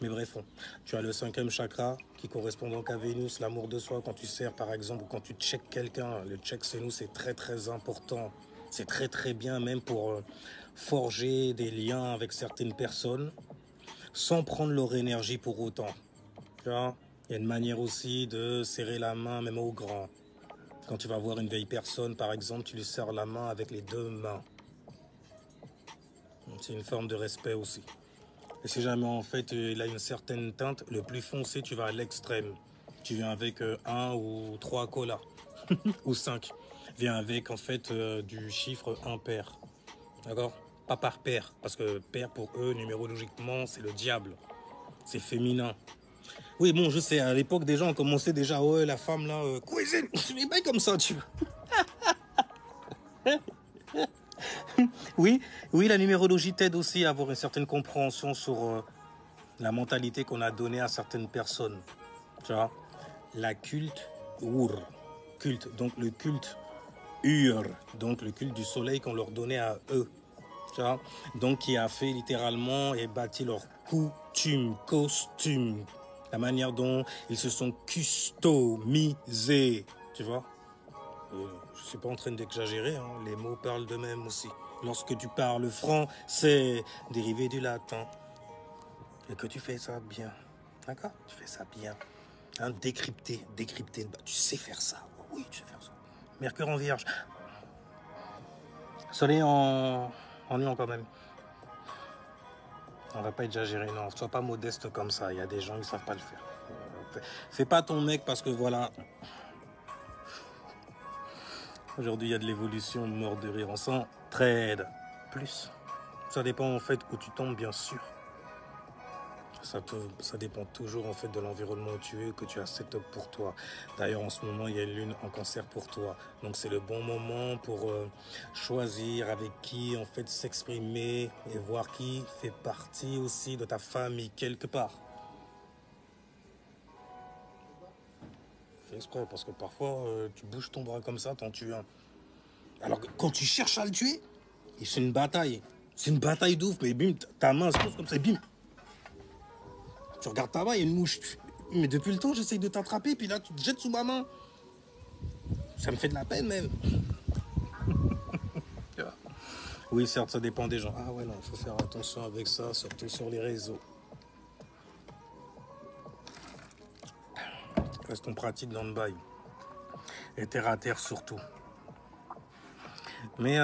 Mais bref, tu as le cinquième chakra qui correspond donc à Vénus, l'amour de soi. Quand tu sers par exemple ou quand tu checkes quelqu'un, le check c'est nous, c'est très très important. C'est très très bien même pour forger des liens avec certaines personnes sans prendre leur énergie pour autant. Tu vois, il y a une manière aussi de serrer la main même au grand. Quand tu vas voir une vieille personne par exemple, tu lui serres la main avec les deux mains. C'est une forme de respect aussi. Et si jamais en fait il a une certaine teinte, le plus foncé, tu vas à l'extrême. Tu viens avec un ou trois colas, ou cinq. Viens avec en fait du chiffre impair. D'accord? Pas par paire, parce que paire pour eux, numérologiquement, c'est le diable. C'est féminin. Oui, bon, je sais, à l'époque, des gens ont commencé déjà, ouais, la femme là, cuisine, mais pas comme ça, tu vois. Oui, oui, la numérologie t'aide aussi à avoir une certaine compréhension sur la mentalité qu'on a donnée à certaines personnes. Tu vois, la culte Ur, culte, donc le culte Ur, donc le culte du soleil qu'on leur donnait à eux. Tu vois, donc qui a fait littéralement et bâti leur coutume, costume, la manière dont ils se sont customisés. Tu vois, je suis pas en train d'exagérer, hein, les mots parlent d'eux-mêmes aussi. Lorsque tu parles français, dérivé du latin, et que tu fais ça bien, d'accord? Tu fais ça bien. Hein, décrypter, bah, tu sais faire ça. Oui, tu sais faire ça. Mercure en vierge. Soleil en lion quand même. On va pas exagérer, non. Sois pas modeste comme ça. Il y a des gens qui savent pas le faire. Fais pas ton mec parce que voilà. Aujourd'hui, il y a de l'évolution, mort de rire. On s'entraide. Plus. Ça dépend en fait où tu tombes, bien sûr. Ça dépend toujours en fait de l'environnement où tu es, que tu as setup pour toi. D'ailleurs, en ce moment, il y a une lune en cancer pour toi. Donc, c'est le bon moment pour choisir avec qui en fait s'exprimer et voir qui fait partie aussi de ta famille quelque part. Fais exprès parce que parfois, tu bouges ton bras comme ça, t'en tues un. Alors que quand tu cherches à le tuer, c'est une bataille. C'est une bataille d'ouf, mais bim, ta main se pose comme ça, bim. Tu regardes ta main, il y a une mouche. Mais depuis le temps, j'essaye de t'attraper, puis là, tu te jettes sous ma main. Ça me fait de la peine, même. Oui, certes, ça dépend des gens. Ah ouais, non, il faut faire attention avec ça, surtout sur les réseaux. Restons pratiques dans le bail. Et terre à terre surtout. Mais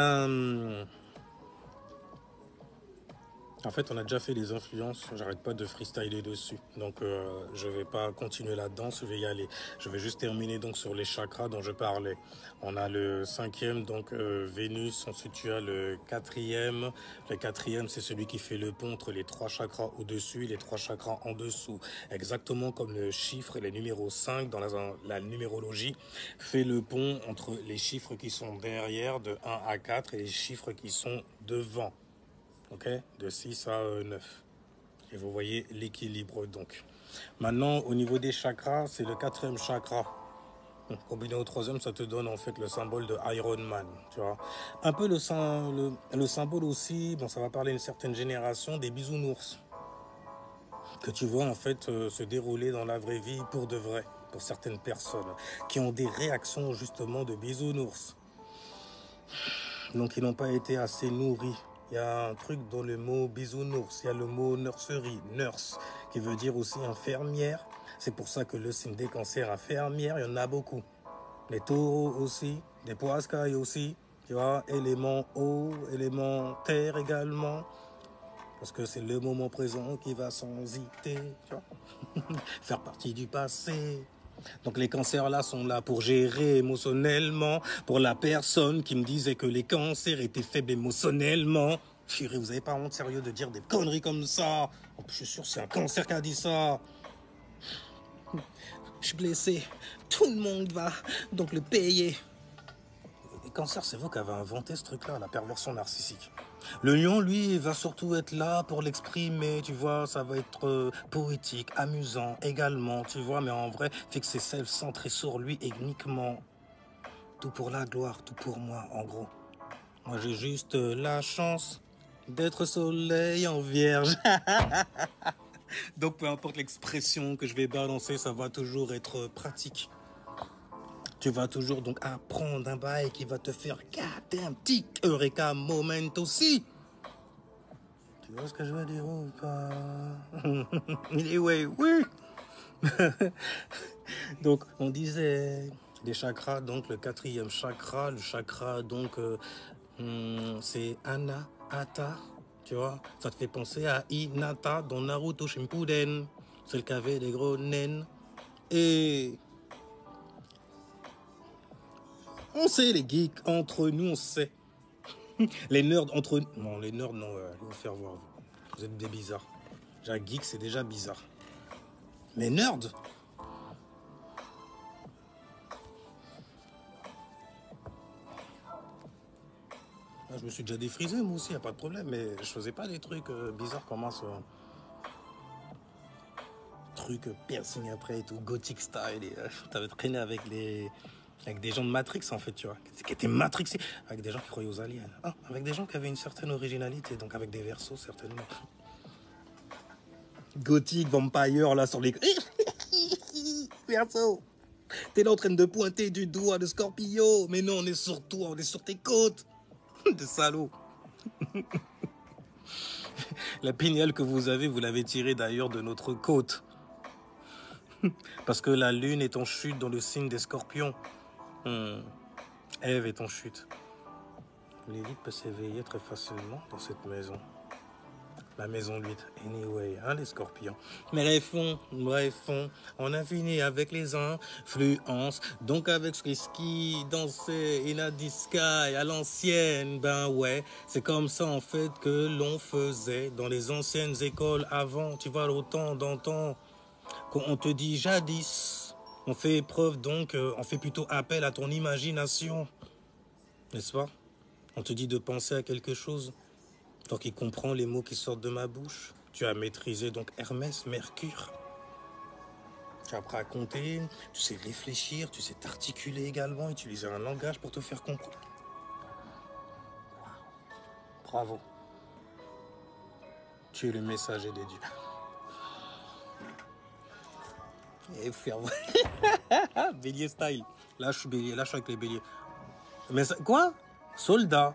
en fait, on a déjà fait les influences, j'arrête pas de freestyler dessus. Donc, je vais pas continuer là-dedans, je vais y aller. Je vais juste terminer donc sur les chakras dont je parlais. On a le 5e, donc Vénus, ensuite tu as le 4e. Le 4e, c'est celui qui fait le pont entre les 3 chakras au-dessus et les 3 chakras en dessous. Exactement comme le chiffre et le numéro 5 dans la numérologie fait le pont entre les chiffres qui sont derrière de 1 à 4 et les chiffres qui sont devant. Ok, de 6 à 9. Et vous voyez l'équilibre donc. Maintenant, au niveau des chakras, c'est le 4e chakra. Combiné au 3e, ça te donne en fait le symbole de Iron Man. Tu vois. Un peu le symbole aussi, bon, ça va parler à une certaine génération, des bisounours. Que tu vois en fait se dérouler dans la vraie vie pour de vrai. Pour certaines personnes qui ont des réactions justement de bisounours. Donc ils n'ont pas été assez nourris. Il y a un truc dans le mot bisounours, il y a le mot nurserie, nurse, qui veut dire aussi infirmière. C'est pour ça que le signe des cancers infirmière, il y en a beaucoup. Les taureaux aussi, les poiscailles aussi, tu vois, élément eau, élément terre également. Parce que c'est le moment présent qui va sans hésiter, tu vois, faire partie du passé. Donc les cancers là sont là pour gérer émotionnellement, pour la personne qui me disait que les cancers étaient faibles émotionnellement. Chérie, vous avez pas honte sérieux de dire des conneries comme ça? Je suis sûr c'est un cancer qui a dit ça. Je suis blessé, tout le monde va donc le payer. Les cancers, c'est vous qui avez inventé ce truc-là, la perversion narcissique. Le lion, lui, va surtout être là pour l'exprimer, tu vois, ça va être poétique, amusant également, tu vois, mais en vrai, fait que c'est self-centré sur lui uniquement. Tout pour la gloire, tout pour moi, en gros. Moi, j'ai juste la chance d'être soleil en vierge. Donc, peu importe l'expression que je vais balancer, ça va toujours être pratique. Tu vas toujours donc apprendre un bail qui va te faire gâter un petit eureka moment aussi. Tu vois ce que je veux dire ou pas? Anyway, oui. Donc, on disait des chakras, donc le 4e chakra, le chakra, donc c'est Anahata, tu vois. Ça te fait penser à Hinata dans Naruto Shippuden, celle qui avait des gros naines. Et on sait, les geeks, entre nous, on sait. Les nerds, entre nous. Non, les nerds, non, allez vous faire voir. Vous êtes des bizarres. Déjà, geek, c'est déjà bizarre. Mais nerds, je me suis déjà défrisé, moi aussi, y a pas de problème. Mais je faisais pas des trucs bizarres comme ça. Truc piercing après et tout, gothic style. Et t'avais traîné avec des gens de Matrix, en fait, tu vois. Qui étaient matrixés. Avec des gens qui croyaient aux aliens. Ah, avec des gens qui avaient une certaine originalité. Donc avec des versos, certainement. Gothic, vampire, là, sur les... Verso. T'es là en train de pointer du doigt de Scorpio. Mais non, on est sur toi, on est sur tes côtes. De salaud. La pignole que vous avez, vous l'avez tirée d'ailleurs de notre côte. Parce que la lune est en chute dans le signe des scorpions. Ève est en chute. Lilith peut s'éveiller très facilement dans cette maison. La maison 8, anyway, hein, les scorpions. Mais bref, on a fini avec les influences. Donc avec ce qui dansait in the sky à l'ancienne, ben ouais, c'est comme ça en fait que l'on faisait dans les anciennes écoles avant. Tu vois, autant d'antan, quand on te dit jadis, on fait preuve donc, on fait plutôt appel à ton imagination, n'est-ce pas? On te dit de penser à quelque chose. Donc il comprend les mots qui sortent de ma bouche. Tu as maîtrisé donc Hermès, Mercure. Tu as appris à compter, tu sais réfléchir, tu sais t'articuler également, utiliser un langage pour te faire comprendre. Bravo. Tu es le messager des dieux. Et faire... Bélier style. Là je suis bélier, là je suis avec les béliers. Mais ça... quoi? Soldat.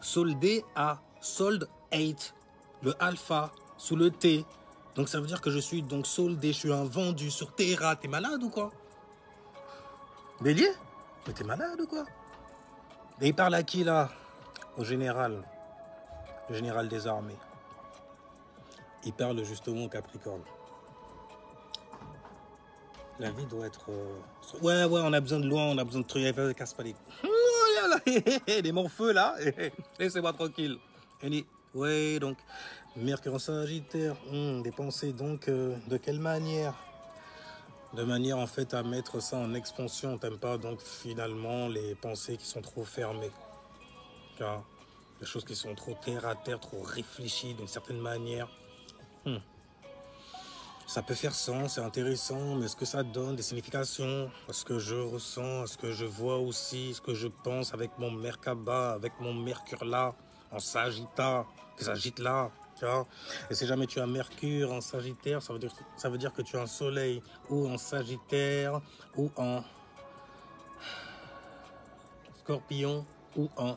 Soldé à Sold 8. Le alpha sous le T. Donc ça veut dire que je suis donc soldé, je suis un vendu sur Terra. T'es malade ou quoi? Bélier? Mais t'es malade ou quoi? Et il parle à qui là? Au général. Le général des armées. Il parle justement au Capricorne. La vie doit être... Ouais, on a besoin de loin, on a besoin de trucs. Casse pas les... Oh là là, les morfeux là. Laissez-moi tranquille. Ouais, donc, Mercure en Sagittaire. Des pensées, donc, de quelle manière? De manière, en fait, à mettre ça en expansion. T'aimes pas, donc, finalement, les pensées qui sont trop fermées. Tu vois? Les choses qui sont trop terre à terre, trop réfléchies d'une certaine manière. Ça peut faire sens, c'est intéressant, mais est-ce que ça donne des significations? Est-ce que je ressens, est-ce que je vois aussi, ce que je pense avec mon Merkaba, avec mon Mercure là, en Sagittaire, que s'agite là, tu vois? Et si jamais tu as Mercure en Sagittaire, ça veut dire que tu as un Soleil ou en Sagittaire, ou en Scorpion, ou en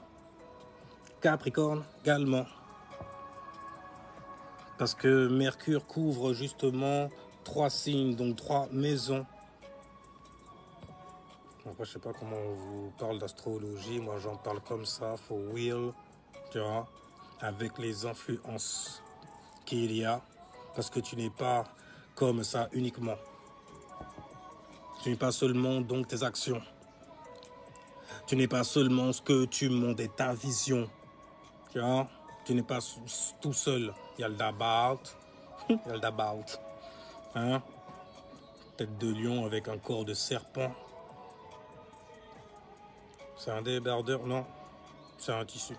Capricorne également. Parce que Mercure couvre justement 3 signes, donc 3 maisons. Après, je sais pas comment on vous parle d'astrologie. Moi, j'en parle comme ça, for real, tu vois, avec les influences qu'il y a. Parce que tu n'es pas comme ça uniquement. Tu n'es pas seulement donc tes actions. Tu n'es pas seulement ce que tu montres et ta vision. Tu vois, tu n'es pas tout seul. Il y a le d'about. Il y a le d'about. Hein? Tête de lion avec un corps de serpent. C'est un débardeur? Non, c'est un tissu.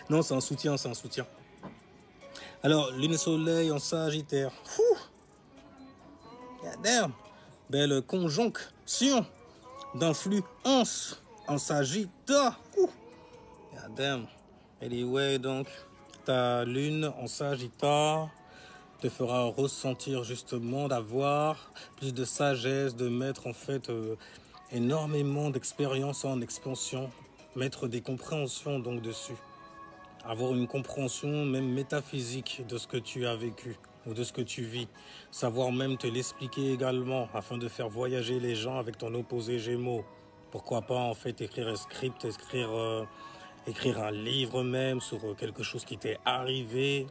Non, c'est un soutien, c'est un soutien. Alors, lune soleil en Sagittaire. Fouh! Damn! Belle conjonction d'influence en Sagittaire. Damn. Anyway, donc, ta lune en Sagittaire te fera ressentir justement d'avoir plus de sagesse, de mettre en fait énormément d'expérience en expansion, mettre des compréhensions donc dessus. Avoir une compréhension même métaphysique de ce que tu as vécu ou de ce que tu vis. Savoir même te l'expliquer également afin de faire voyager les gens avec ton opposé Gémeaux. Pourquoi pas en fait écrire un script, écrire un livre même sur quelque chose qui t'est arrivé.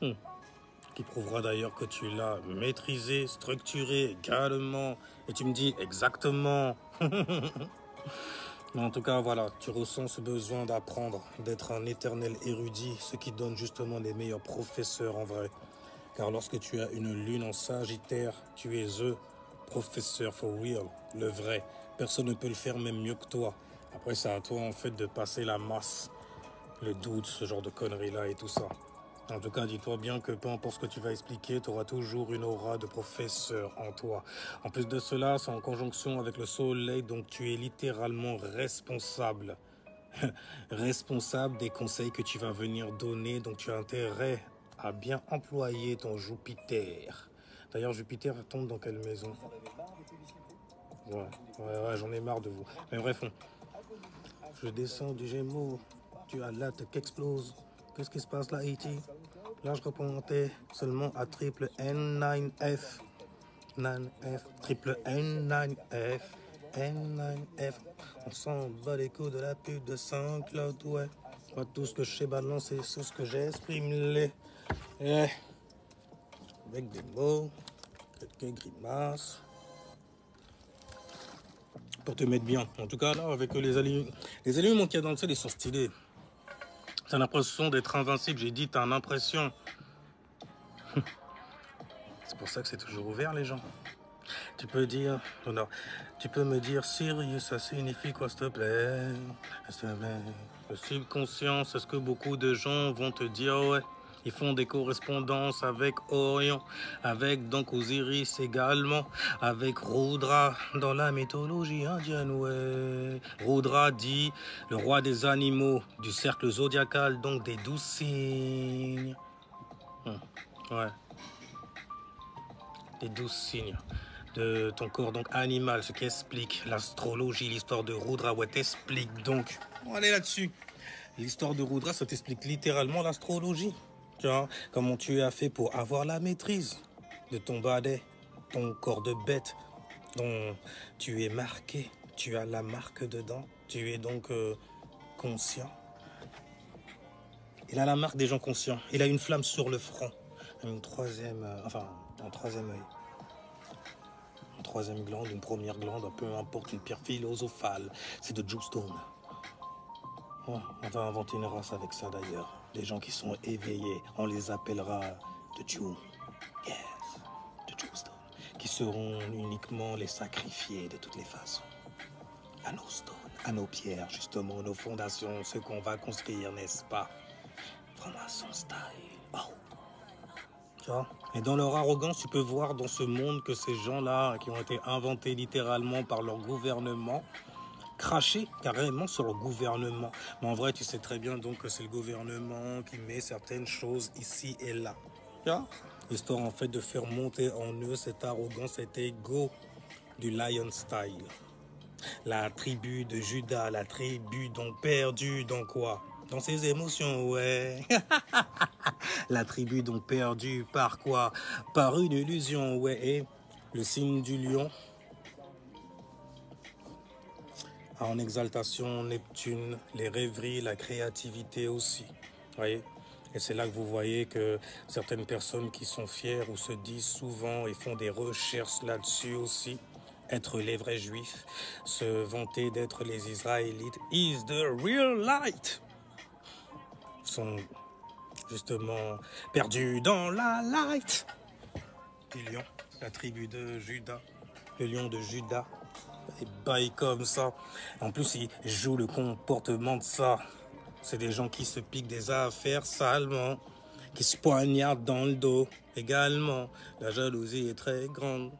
Qui prouvera d'ailleurs que tu l'as maîtrisé, structuré également. Et tu me dis exactement. Mais en tout cas, voilà, tu ressens ce besoin d'apprendre, d'être un éternel érudit, ce qui donne justement les meilleurs professeurs en vrai. Car lorsque tu as une lune en Sagittaire, tu es the professeur for real, le vrai. Personne ne peut le faire même mieux que toi. Après, c'est à toi en fait de passer la masse, le doute, ce genre de conneries-là et tout ça. En tout cas, dis-toi bien que peu importe ce que tu vas expliquer, tu auras toujours une aura de professeur en toi. En plus de cela, c'est en conjonction avec le soleil, donc tu es littéralement responsable. Responsable des conseils que tu vas venir donner, donc tu as intérêt à bien employer ton Jupiter. D'ailleurs, Jupiter tombe dans quelle maison? Ouais, j'en ai marre de vous. Mais bref, je descends du Gémeaux, tu as la tête qui explose. Qu'est-ce qui se passe là, E.T.? Là, je remontais seulement à triple N9F. 9F, triple N9F, N9F. On s'en bat les coups de la pub de Saint-Claude, ouais. Moi, tout ce que je sais balancer, c'est ce que j'exprime les. Yeah. Avec des mots, quelques grimaces. Pour te mettre bien. En tout cas, là, avec les aliments qu'il y a dans le ciel, ils sont stylés. T'as l'impression d'être invincible. J'ai dit, t'as l'impression. C'est pour ça que c'est toujours ouvert, les gens. Tu peux dire, non, tu peux me dire, Sirius, ça signifie quoi, s'il te plaît? S'il te plaît. Le subconscient, c'est ce que beaucoup de gens vont te dire, ouais. Ils font des correspondances avec Orion, avec donc Osiris également, avec Rudra dans la mythologie indienne, ouais. Rudra dit le roi des animaux, du cercle zodiacal, donc des 12 signes. Ouais. Des 12 signes de ton corps donc animal, ce qui explique l'astrologie, l'histoire de Rudra, ouais, t'explique donc. On va aller là-dessus. L'histoire de Rudra, ça t'explique littéralement l'astrologie. Tu vois, comment tu as fait pour avoir la maîtrise de ton badet, ton corps de bête, dont tu es marqué, tu as la marque dedans, tu es donc conscient. Il a la marque des gens conscients, il a une flamme sur le front, une troisième, un troisième œil. Une troisième glande, une première glande, peu importe, une pierre philosophale, c'est de Jewstone. Oh, on va inventer une race avec ça d'ailleurs. Des gens qui sont éveillés, on les appellera de Jew. Yes, de Jewstone. Qui seront uniquement les sacrifiés de toutes les façons. À nos stones, à nos pierres, justement, nos fondations, ce qu'on va construire, n'est-ce pas? Vraiment à son style. Oh. Tu vois? Et dans leur arrogance, tu peux voir dans ce monde que ces gens-là, qui ont été inventés littéralement par leur gouvernement, cracher carrément sur le gouvernement. Mais en vrai, tu sais très bien donc que c'est le gouvernement qui met certaines choses ici et là. Tu vois? Histoire en fait de faire monter en eux cette arrogance, cet ego du lion style. La tribu de Judas, la tribu dont perdu dans quoi? Dans ses émotions, ouais. La tribu dont perdu par quoi? Par une illusion, ouais. Et le signe du lion en exaltation, Neptune, les rêveries, la créativité aussi. Voyez? Et c'est là que vous voyez que certaines personnes qui sont fières ou se disent souvent et font des recherches là-dessus aussi, être les vrais juifs, se vanter d'être les Israélites, is the real light, sont justement perdus dans la light du lion, la tribu de Judas, le lion de Judas. Et bail comme ça. En plus, ils jouent le comportement de ça. C'est des gens qui se piquent des affaires salement, qui se poignardent dans le dos également. La jalousie est très grande.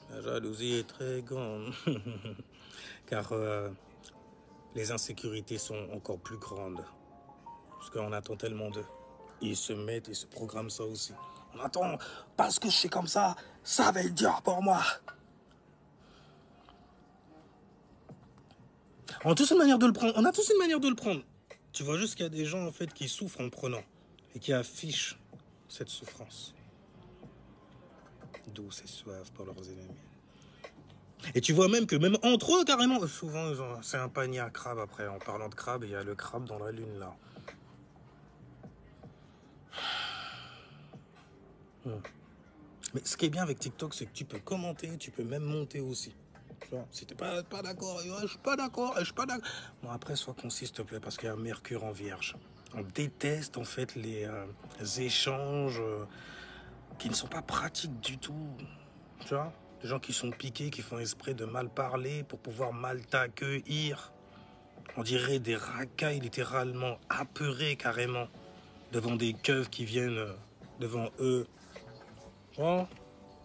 La jalousie est très grande. Car les insécurités sont encore plus grandes. Parce qu'on attend tellement d'eux. Ils se mettent, ils se programment ça aussi. On attend, parce que je suis comme ça va être dur pour moi. On a tous une manière de le prendre. On a tous une manière de le prendre. Tu vois juste qu'il y a des gens en fait qui souffrent en prenant et qui affichent cette souffrance. Douce et suave pour leurs ennemis. Et tu vois même que même entre eux carrément, souvent c'est un panier à crabes après. En parlant de crabes, il y a le crabe dans la lune là. Mais ce qui est bien avec TikTok, c'est que tu peux commenter, tu peux même monter aussi. Si t'es pas d'accord, je suis pas d'accord, je suis pas d'accord. Bon, après, sois concis, s'il te plaît, parce qu'il y a un Mercure en Vierge. On déteste, en fait, les échanges qui ne sont pas pratiques du tout. Tu vois? Des gens qui sont piqués, qui font exprès de mal parler pour pouvoir mal t'accueillir. On dirait des racailles littéralement apeurés carrément devant des keufs qui viennent devant eux. Tu vois?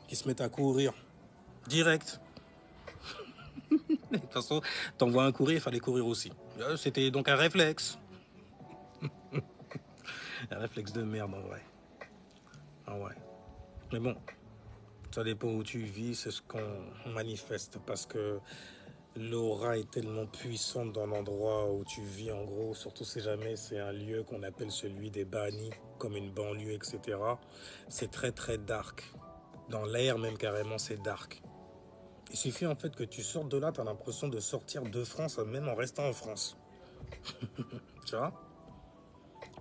Qui se mettent à courir. Direct. De toute façon, t'envoies un courrier, il fallait courir aussi. C'était donc un réflexe. Un réflexe de merde en vrai. Ah ouais. Mais bon, ça dépend où tu vis, c'est ce qu'on manifeste. Parce que l'aura est tellement puissante dans l'endroit où tu vis, en gros. Surtout si jamais c'est un lieu qu'on appelle celui des bannis, comme une banlieue, etc. C'est très très dark. Dans l'air même carrément, c'est dark. Il suffit en fait que tu sortes de là, tu as l'impression de sortir de France, même en restant en France. Tu vois?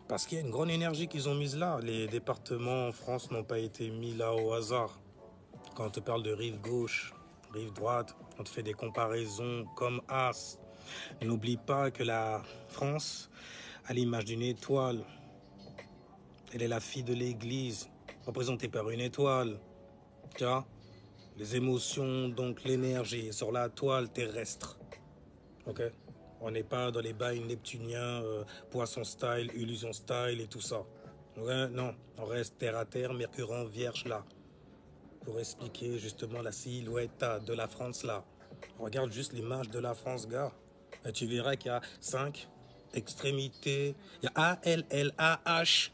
Parce qu'il y a une grande énergie qu'ils ont mise là. Les départements en France n'ont pas été mis là au hasard. Quand on te parle de rive gauche, rive droite, on te fait des comparaisons comme as. N'oublie pas que la France, à l'image d'une étoile, elle est la fille de l'église, représentée par une étoile. Tu vois? Les émotions, donc l'énergie, sur la toile terrestre. Ok? On n'est pas dans les bails neptuniens, poisson style, illusion style et tout ça. Ouais, non, on reste terre à terre, Mercure en Vierge là. Pour expliquer justement la silhouette de la France là. Regarde juste l'image de la France, gars. Et tu verras qu'il y a 5 extrémités. Il y a A-L-L-A-H.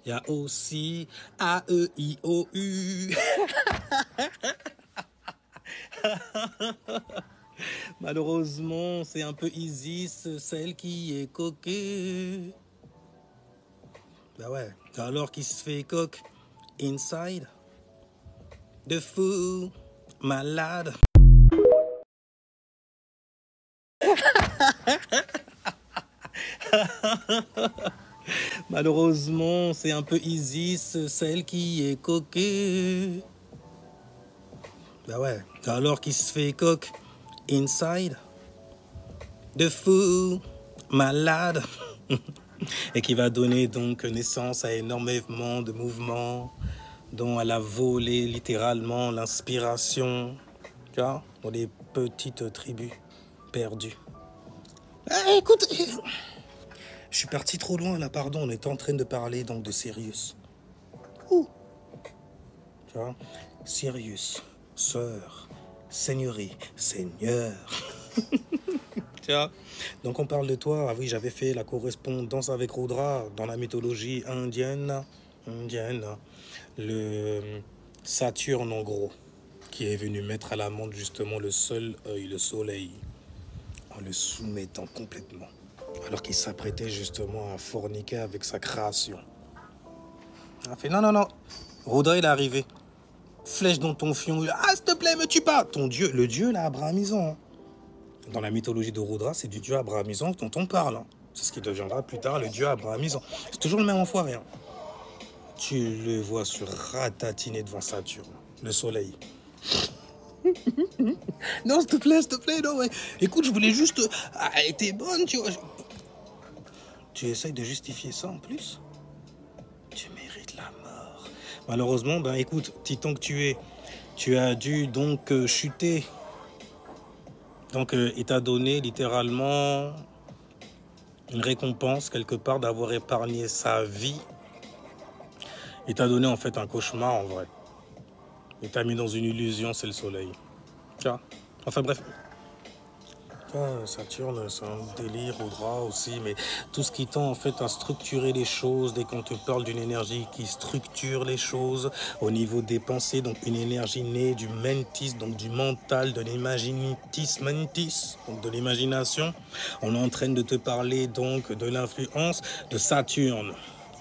Il y a aussi A-E-I-O-U. Malheureusement, c'est un peu Isis, celle qui est coquée. Bah ouais, alors qu'il se fait coq inside. de fou malade. Malheureusement, c'est un peu Isis, celle qui est coquée. Bah ouais, alors qu'il se fait coq inside, de fou malade. Et qui va donner donc naissance à énormément de mouvements dont elle a volé littéralement l'inspiration, tu vois, dans des petites tribus perdues. Ah, écoute, je suis parti trop loin là, pardon, on était en train de parler donc de Sirius. Ouh. Tu vois, Sirius, sœur, seigneurie, seigneur. Tu vois, donc on parle de toi. Ah oui, j'avais fait la correspondance avec Rudra dans la mythologie indienne, le Saturne en gros, qui est venu mettre à l'amende justement le seul œil, le soleil, en le soumettant complètement, alors qu'il s'apprêtait justement à forniquer avec sa création. Il a fait non, non, non, Rudra il est arrivé, flèche dans ton fion, ah s'il te plaît me tue pas, ton dieu, le dieu là, abrahamisant. Dans la mythologie de Rudra, c'est du dieu abrahamisant dont on parle. Hein. C'est ce qui deviendra plus tard le dieu abrahamisant. C'est toujours le même enfoiré. Hein. Tu le vois se ratatiner devant Saturne, le soleil. Non, s'il te plaît, non, ouais. Écoute, je voulais juste... Ah, elle était bonne, tu vois. Tu essayes de justifier ça en plus? Tu mérites la mort. Malheureusement, ben écoute, titan que tu as dû donc chuter. Donc, il t'a donné littéralement une récompense quelque part d'avoir épargné sa vie. Il t'a donné en fait un cauchemar en vrai. Il t'a mis dans une illusion, c'est le soleil. Tu vois? Enfin bref. Saturne, c'est un délire, Rudra aussi, mais tout ce qui tend en fait à structurer les choses, dès qu'on te parle d'une énergie qui structure les choses au niveau des pensées, donc une énergie née du mentis, donc du mental, de l'imaginitis mentis, donc de l'imagination, on est en train de te parler donc de l'influence de Saturne.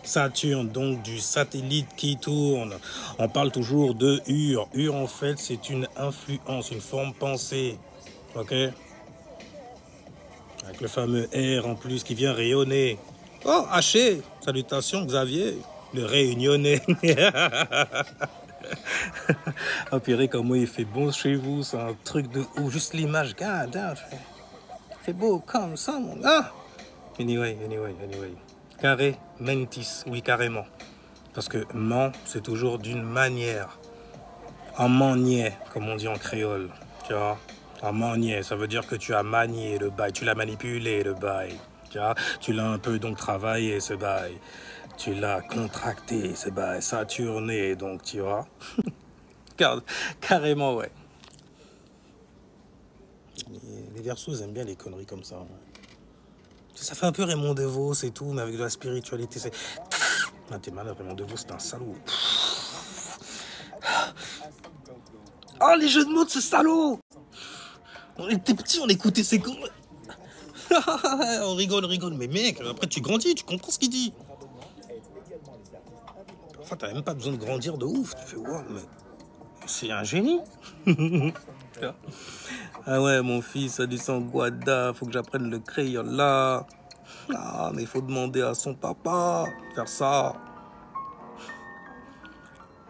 Saturne, donc du satellite qui tourne. On parle toujours de Ur. Ur, en fait, c'est une influence, une forme pensée. Ok? Avec le fameux R en plus qui vient rayonner. Oh, Haché, salutations Xavier, le réunionnais. Oh purée, comment il fait bon chez vous, c'est un truc de ouf. Juste l'image, regarde, il fait beau comme ça, mon gars. Anyway. Carré, mentis, oui, carrément. Parce que ment, c'est toujours d'une manière. En manier, comme on dit en créole, tu vois. En manier, ça veut dire que tu as manié le bail, tu l'as manipulé le bail, tu vois. Tu l'as un peu donc travaillé ce bail, tu l'as contracté ce bail, saturné donc, tu vois. Carrément, ouais. Les Verseaux, ils aiment bien les conneries comme ça. Ça fait un peu Raymond DeVos et tout, mais avec de la spiritualité, c'est... Ah, t'es malade, Raymond DeVos, c'est un salaud. Oh, les jeux de mots de ce salaud! On était petits, on écoutait ces cons. On rigole, mais mec, après tu grandis, tu comprends ce qu'il dit. Enfin, t'as même pas besoin de grandir de ouf. Tu fais, wow, mais c'est un génie. Ah ouais, mon fils a du sang Guada, faut que j'apprenne le crayon là. Ah, mais il faut demander à son papa de faire ça.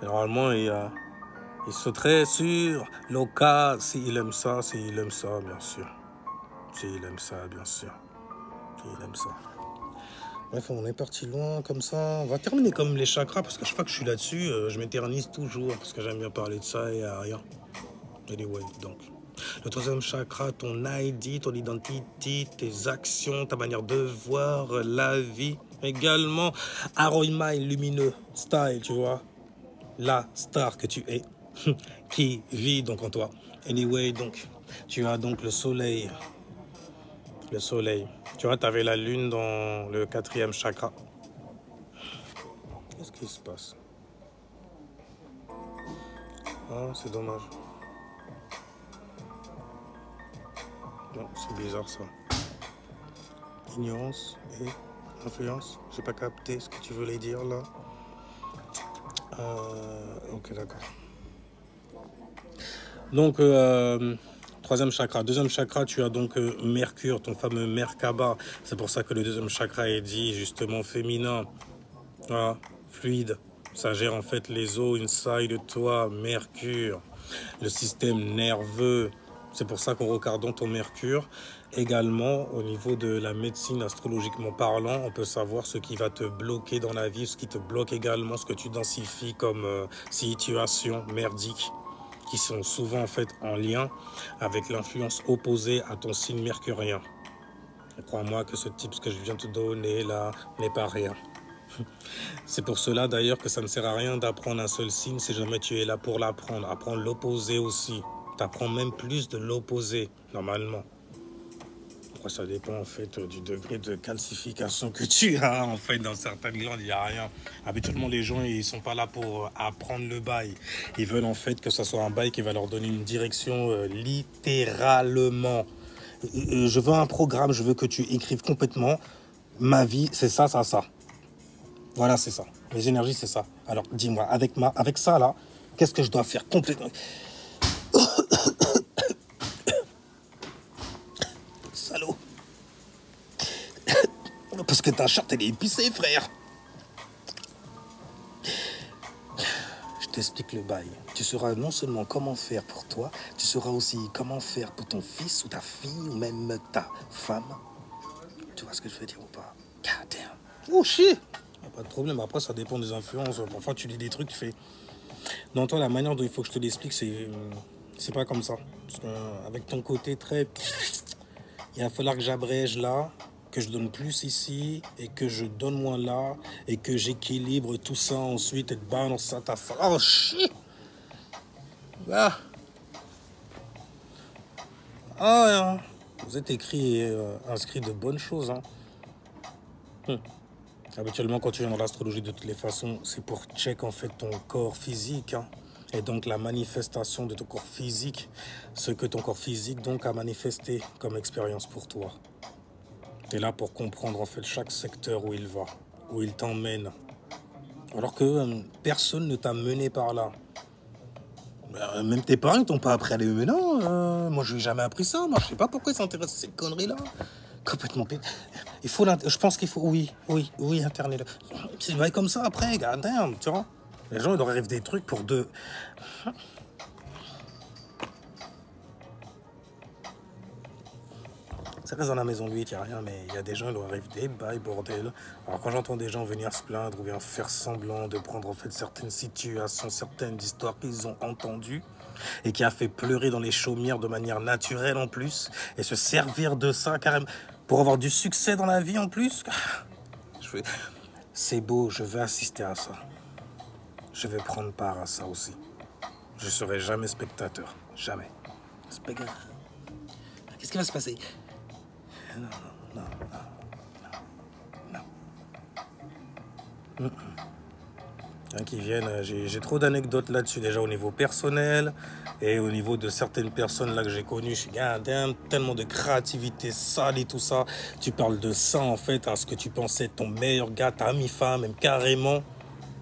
Et normalement, il sauterait sur l'Oka s'il aime ça, bien sûr. S'il aime ça, bien sûr. S'il aime ça. Bref, on est parti loin comme ça. On va terminer comme les chakras parce que chaque fois que je suis là-dessus, je m'éternise toujours parce que j'aime bien parler de ça et rien. Anyway, donc. Le troisième chakra, ton ID, ton identité, tes actions, ta manière de voir la vie. Également, Aroma lumineux, style, tu vois. La star que tu es, qui vit donc en toi. Anyway, donc, tu as donc le soleil. Le soleil. Tu vois, tu avais la lune dans le quatrième chakra. Qu'est-ce qui se passe? Ah, c'est dommage. Non, c'est bizarre ça. Ignorance et influence. J'ai pas capté ce que tu voulais dire là. Ok, d'accord. Donc, troisième chakra. Deuxième chakra, tu as donc Mercure, ton fameux Merkaba. C'est pour ça que le deuxième chakra est dit justement féminin, voilà, fluide. Ça gère en fait les os inside de toi, Mercure, le système nerveux. C'est pour ça qu'en regardant ton Mercure, également au niveau de la médecine astrologiquement parlant, on peut savoir ce qui va te bloquer dans la vie, ce qui te bloque également, ce que tu densifies comme situation merdique, qui sont souvent en fait en lien avec l'influence opposée à ton signe mercurien. Et crois-moi que ce type que je viens de te donner là n'est pas rien. C'est pour cela d'ailleurs que ça ne sert à rien d'apprendre un seul signe si jamais tu es là pour l'apprendre. Apprends l'opposé aussi. Tu apprends même plus de l'opposé normalement. Après, ça dépend en fait du degré de calcification que tu as en fait dans certaines glandes, il n'y a rien. Habituellement les gens ils sont pas là pour apprendre le bail. Ils veulent en fait que ça soit un bail qui va leur donner une direction littéralement. Je veux un programme, je veux que tu écrives complètement ma vie, c'est ça, ça, ça. Voilà, c'est ça. Mes énergies, c'est ça. Alors, dis-moi, avec ça, là, qu'est-ce que je dois faire complètement? Salaud. Parce que ta charte, elle est épicée, frère. Je t'explique le bail. Tu sauras non seulement comment faire pour toi, tu sauras aussi comment faire pour ton fils ou ta fille ou même ta femme. Tu vois ce que je veux dire ou pas? God damn. Oh, shit. Pas de problème. Après, ça dépend des influences. Parfois, tu lis des trucs, tu fais... Non, toi, la manière dont il faut que je te l'explique, c'est pas comme ça. Parce que, avec ton côté très... Il va falloir que j'abrège là, que je donne plus ici, et que je donne moins là, et que j'équilibre tout ça ensuite, et te balance ça ta face. Oh, shit! Ah! Ah, ouais, vous êtes écrit et inscrit de bonnes choses, hein. Habituellement, quand tu viens dans l'astrologie, de toutes les façons, c'est pour check en fait ton corps physique, hein. Et donc la manifestation de ton corps physique, ce que ton corps physique donc a manifesté comme expérience pour toi. Tu es là pour comprendre en fait chaque secteur où il va, où il t'emmène. Alors que personne ne t'a mené par là. Même tes parents ne t'ont pas appris à aller, mais non, moi je n'ai jamais appris ça, moi je sais pas pourquoi ils s'intéressent à ces conneries-là. Complètement. Il faut je pense qu'il faut, oui, Internet. C'est vrai comme ça après, god damn, tu vois. Les gens, ils leur arrivent des trucs pour deux. Ça reste dans la maison de 8, il n'y a rien, mais il y a des gens, ils leur arrivent des bails, bordel. Alors quand j'entends des gens venir se plaindre ou bien faire semblant de prendre en fait certaines situations, certaines histoires qu'ils ont entendues, et qui a fait pleurer dans les chaumières de manière naturelle en plus, et se servir de ça carrément pour avoir du succès dans la vie en plus. C'est beau, je vais assister à ça. Je vais prendre part à ça aussi. Je serai jamais spectateur, jamais. Qu'est-ce qui va se passer? Non. Qui viennent, j'ai trop d'anecdotes là-dessus déjà au niveau personnel et au niveau de certaines personnes là que j'ai connues. Je suis tellement de créativité sale et tout ça. Tu parles de ça en fait à ce que tu pensais ton meilleur gars, ta ami-femme, même carrément,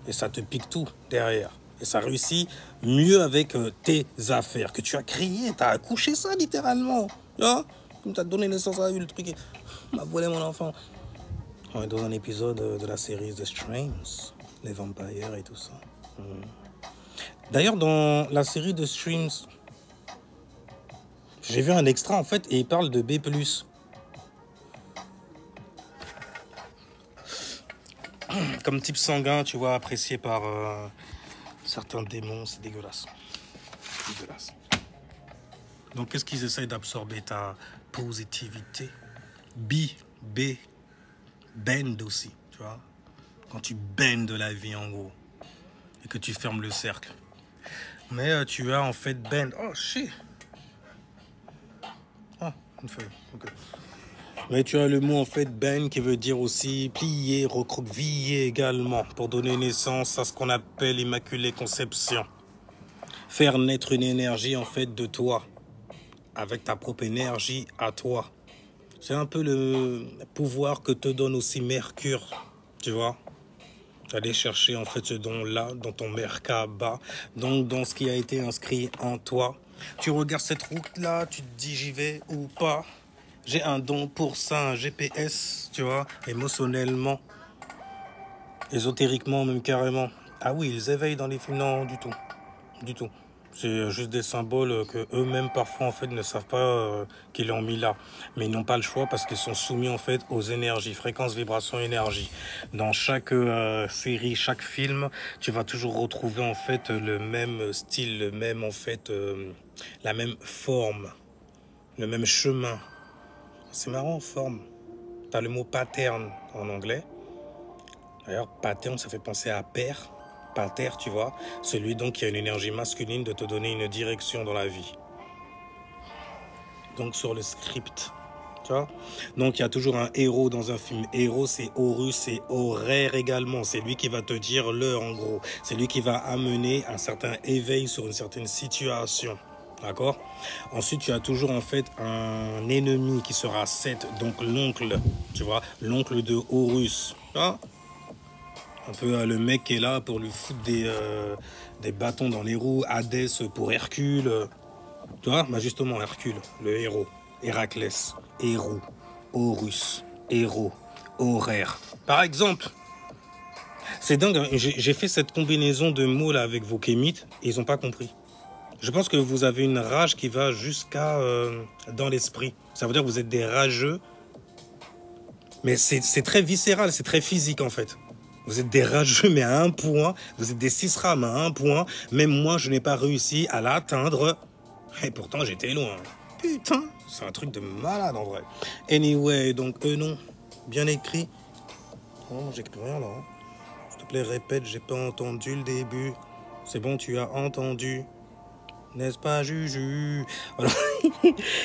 et ça te pique tout derrière. Et ça réussit mieux avec tes affaires que tu as créé, tu as accouché ça littéralement. Là, comme tu as donné naissance à le truc, m'a volé mon enfant. On est dans un épisode de la série The Strains, les vampires et tout ça. D'ailleurs, dans la série de Streams, j'ai vu un extra en fait et il parle de B+. Comme type sanguin, tu vois, apprécié par certains démons, c'est dégueulasse. Dégueulasse. Donc, qu'est-ce qu'ils essayent d'absorber? Ta positivité. Bend aussi, tu vois. Quand tu bendes de la vie en gros et que tu fermes le cercle. Mais tu as en fait bend. Oh shit. Ah, une feuille. Okay. Mais tu as le mot en fait bend qui veut dire aussi plier, recroqueviller également pour donner naissance à ce qu'on appelle immaculée conception. Faire naître une énergie en fait de toi avec ta propre énergie à toi. C'est un peu le pouvoir que te donne aussi Mercure, tu vois. Aller chercher en fait ce don-là dans ton Merkaba, donc dans ce qui a été inscrit en toi. Tu regardes cette route-là, tu te dis j'y vais ou pas. J'ai un don pour ça, un GPS, tu vois, émotionnellement, ésotériquement même carrément. Ah oui, ils éveillent dans les films, non, du tout, du tout. C'est juste des symboles que eux-mêmes parfois en fait ne savent pas qu'ils l'ont mis là. Mais ils n'ont pas le choix parce qu'ils sont soumis en fait aux énergies, fréquences, vibrations, énergie. Dans chaque série, chaque film, tu vas toujours retrouver en fait le même style, le même en fait, la même forme, le même chemin. C'est marrant, forme. T'as le mot pattern en anglais. D'ailleurs, pattern, ça fait penser à père. Pater, tu vois, celui donc qui a une énergie masculine de te donner une direction dans la vie. Donc sur le script, tu vois. Donc il y a toujours un héros dans un film. Héros, c'est Horus, c'est horaire également. C'est lui qui va te dire l'heure en gros. C'est lui qui va amener un certain éveil sur une certaine situation. D'accord. Ensuite, tu as toujours en fait un ennemi qui sera Seth, donc l'oncle, tu vois, l'oncle de Horus. Ah, un peu le mec qui est là pour lui foutre des bâtons dans les roues. Hadès pour Hercule. Tu vois, bah justement, Hercule, le héros. Héraclès, héros. Horus, héros. Horaire. Par exemple, c'est dingue, hein, j'ai fait cette combinaison de mots là avec vos kémites et ils n'ont pas compris. Je pense que vous avez une rage qui va jusqu'à dans l'esprit. Ça veut dire que vous êtes des rageux. Mais c'est très viscéral, c'est très physique en fait. Vous êtes des rageux, mais à un point. Vous êtes des 6 rames à un point. Même moi, je n'ai pas réussi à l'atteindre. Et pourtant, j'étais loin. Putain, c'est un truc de malade en vrai. Anyway, donc non. Bien écrit. Oh, j'écris rien là. Hein. S'il te plaît, répète, j'ai pas entendu le début. C'est bon, tu as entendu. N'est-ce pas, Juju? Alors,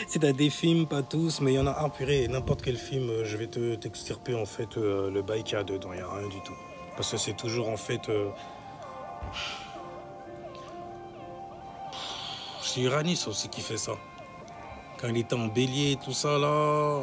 si t'as des films, pas tous, mais il y en a un, purée, n'importe quel film, je vais t'extirper en fait le bail qu'il y a dedans, il n'y a rien du tout. Parce que c'est toujours en fait... c'est Uranus aussi qui fait ça. Quand il était en bélier et tout ça là...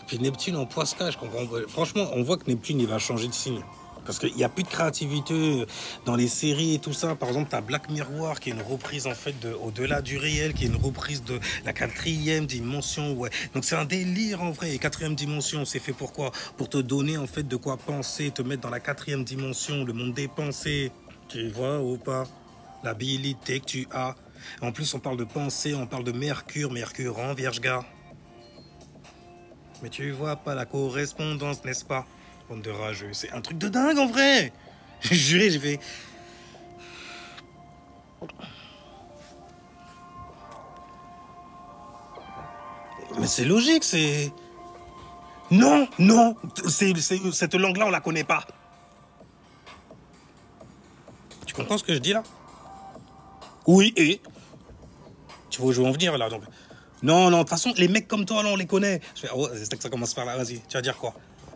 Et puis Neptune en poisson, je comprends. Franchement, on voit que Neptune, il va changer de signe. Parce qu'il n'y a plus de créativité dans les séries et tout ça. Par exemple, tu as Black Mirror qui est une reprise en fait de Au-delà du réel, qui est une reprise de la 4e dimension. Ouais. Donc c'est un délire en vrai. 4e dimension, c'est fait pour quoi? Pour te donner en fait de quoi penser, te mettre dans la 4e dimension, le monde des pensées. Tu vois ou pas? L'habilité que tu as. En plus, on parle de pensée, on parle de Mercure, Mercure en Vierge gars. Mais tu vois pas la correspondance, n'est-ce pas? Bande de rageux, c'est un truc de dingue en vrai. J'ai juré, j'ai fait... Mais c'est logique, c'est... Non, non, cette langue-là, on la connaît pas. Tu comprends ce que je dis là? Oui, et... Tu vois où je veux en venir là, donc... Non, non, de toute façon, les mecs comme toi, là, on les connaît. Je fais, oh, c'est que ça commence par là, vas-y, tu vas dire quoi?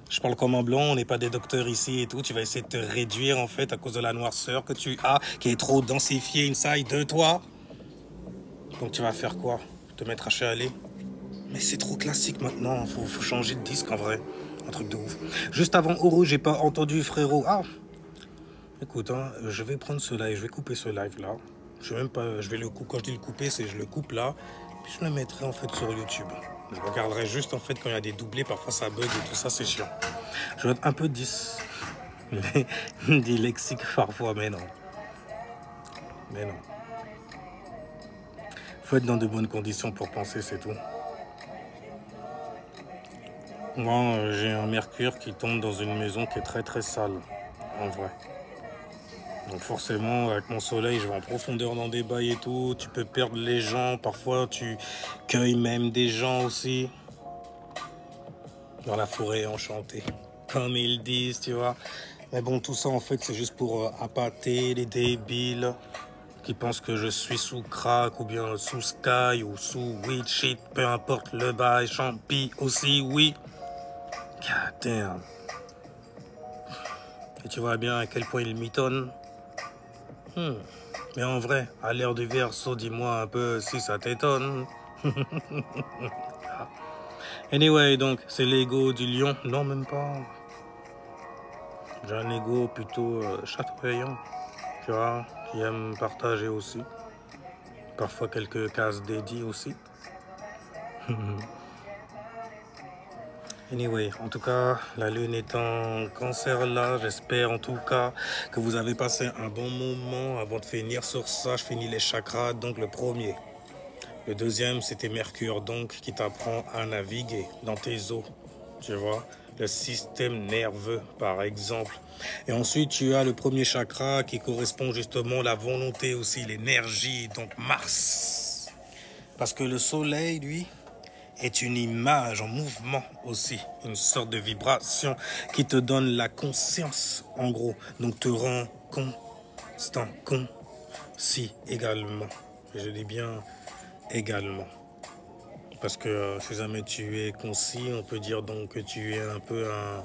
Je parle comme un blanc, on n'est pas des docteurs ici et tout. Tu vas essayer de te réduire en fait à cause de la noirceur que tu as, qui est trop densifiée inside de toi. Donc tu vas faire quoi? Te mettre à chialer? Mais c'est trop classique maintenant, faut changer de disque en vrai. Un truc de ouf. Juste avant Oro, j'ai pas entendu frérot. Ah, écoute, hein, je vais prendre ce live, je vais couper ce live là. Je vais même pas, je vais le couper. Quand je dis le couper, c'est je le coupe là, puis je le mettrai en fait sur YouTube. Je regarderai juste en fait quand il y a des doublés, parfois ça bug et tout ça, c'est chiant. Je vais être un peu dyslexique parfois, mais non. Mais non. Faut être dans de bonnes conditions pour penser, c'est tout. Moi, j'ai un Mercure qui tombe dans une maison qui est très très sale, en vrai. Donc forcément, avec mon soleil, je vais en profondeur dans des bails et tout. Tu peux perdre les gens, parfois tu cueilles même des gens aussi. Dans la forêt enchantée, comme ils disent, tu vois. Mais bon, tout ça, en fait, c'est juste pour appâter les débiles qui pensent que je suis sous crack ou bien sous sky ou sous weed shit, peu importe le bail, champi aussi, oui. God damn. Et tu vois bien à quel point il mitonne. Mais en vrai, à l'heure du Verseau, dis-moi un peu si ça t'étonne. Anyway, donc, c'est l'ego du lion. Non, même pas. J'ai un ego plutôt chatoyant, tu vois, qui aime partager aussi. Parfois quelques cases dédiées aussi. Anyway, en tout cas, la lune est en cancer là. J'espère en tout cas que vous avez passé un bon moment. Avant de finir sur ça, je finis les chakras. Donc le premier. Le deuxième, c'était Mercure, donc, qui t'apprend à naviguer dans tes eaux. Tu vois, le système nerveux, par exemple. Et ensuite, tu as le premier chakra qui correspond justement à la volonté aussi, l'énergie, donc Mars. Parce que le soleil, lui, est une image en mouvement aussi, une sorte de vibration qui te donne la conscience, en gros. Donc te rend constant, concis également. Et je dis bien également. Parce que si jamais tu es concis, on peut dire donc que tu es un peu un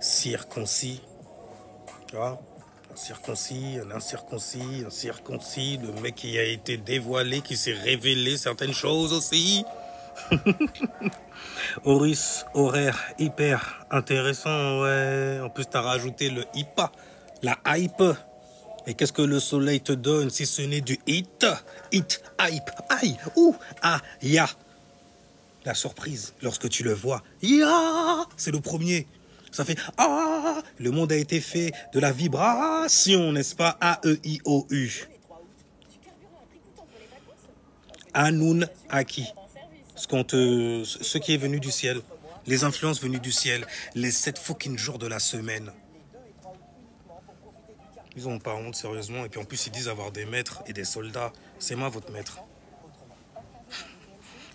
circoncis. Tu vois? Un circoncis, un incirconcis, un circoncis, le mec qui a été dévoilé, qui s'est révélé certaines choses aussi. Horus, horaire, hyper intéressant, ouais. En plus, tu as rajouté le HIPA, la hype. Et qu'est-ce que le soleil te donne si ce n'est du hit, hype, aïe, ou, ah, ya. La surprise, lorsque tu le vois, ya, c'est le premier. Ça fait ah, le monde a été fait de la vibration, n'est-ce pas? A-E-I-O-U. Anoun Aki. Ce qui est venu du ciel, les influences venues du ciel, les 7 fucking jours de la semaine. Ils n'ont pas honte, sérieusement. Et puis en plus, ils disent avoir des maîtres et des soldats. C'est moi votre maître.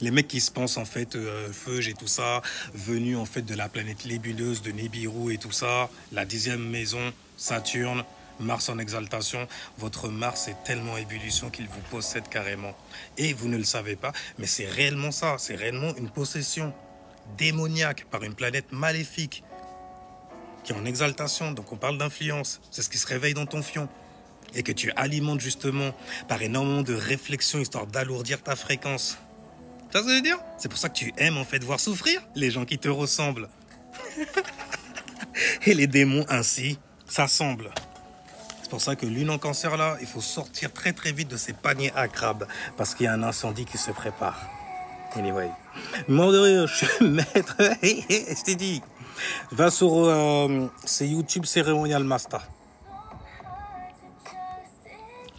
Les mecs qui se pensent en fait Feuge et tout ça, venus en fait de la planète nébuleuse de Nibiru et tout ça, la 10e maison, Saturne, Mars en exaltation. Votre Mars est tellement ébullition qu'il vous possède carrément. Et vous ne le savez pas, mais c'est réellement ça. C'est réellement une possession démoniaque par une planète maléfique qui est en exaltation. Donc on parle d'influence. C'est ce qui se réveille dans ton fion. Et que tu alimentes justement par énormément de réflexion histoire d'alourdir ta fréquence. Tu vois ce que je veux dire? C'est pour ça que tu aimes en fait voir souffrir les gens qui te ressemblent. Et les démons ainsi s'assemblent. C'est pour ça que lune en cancer là, il faut sortir très très vite de ces paniers à crabes. Parce qu'il y a un incendie qui se prépare. Anyway. Mort de rire, je suis maître. Je t'ai dit. Va sur c'est YouTube Ceremonial Master.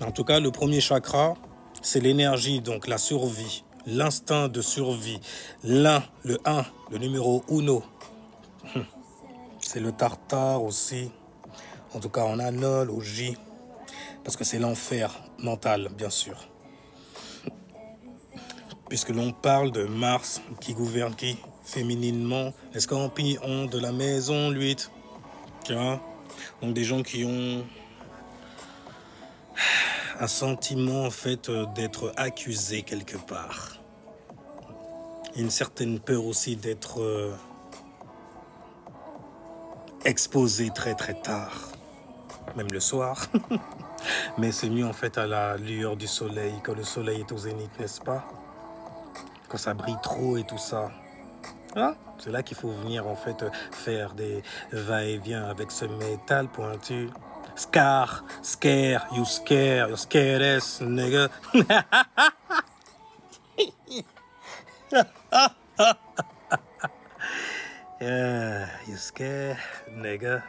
En tout cas, le premier chakra, c'est l'énergie, donc la survie. L'instinct de survie. Le 1, le numéro uno. C'est le tartare aussi. En tout cas, en anol, au J. Parce que c'est l'enfer mental, bien sûr. Puisque l'on parle de Mars qui gouverne qui? Fémininement. Les scorpions de la maison 8. Tu vois? Donc des gens qui ont un sentiment en fait d'être accusés quelque part. Une certaine peur aussi d'être exposé très très tard, même le soir. Mais c'est mieux en fait à la lueur du soleil, quand le soleil est au zénith, n'est-ce pas? Quand ça brille trop et tout ça. Ah, c'est là qu'il faut venir en fait faire des va-et-vient avec ce métal pointu. Scare, you scared ass, nigga. Yeah, you scared, nigga.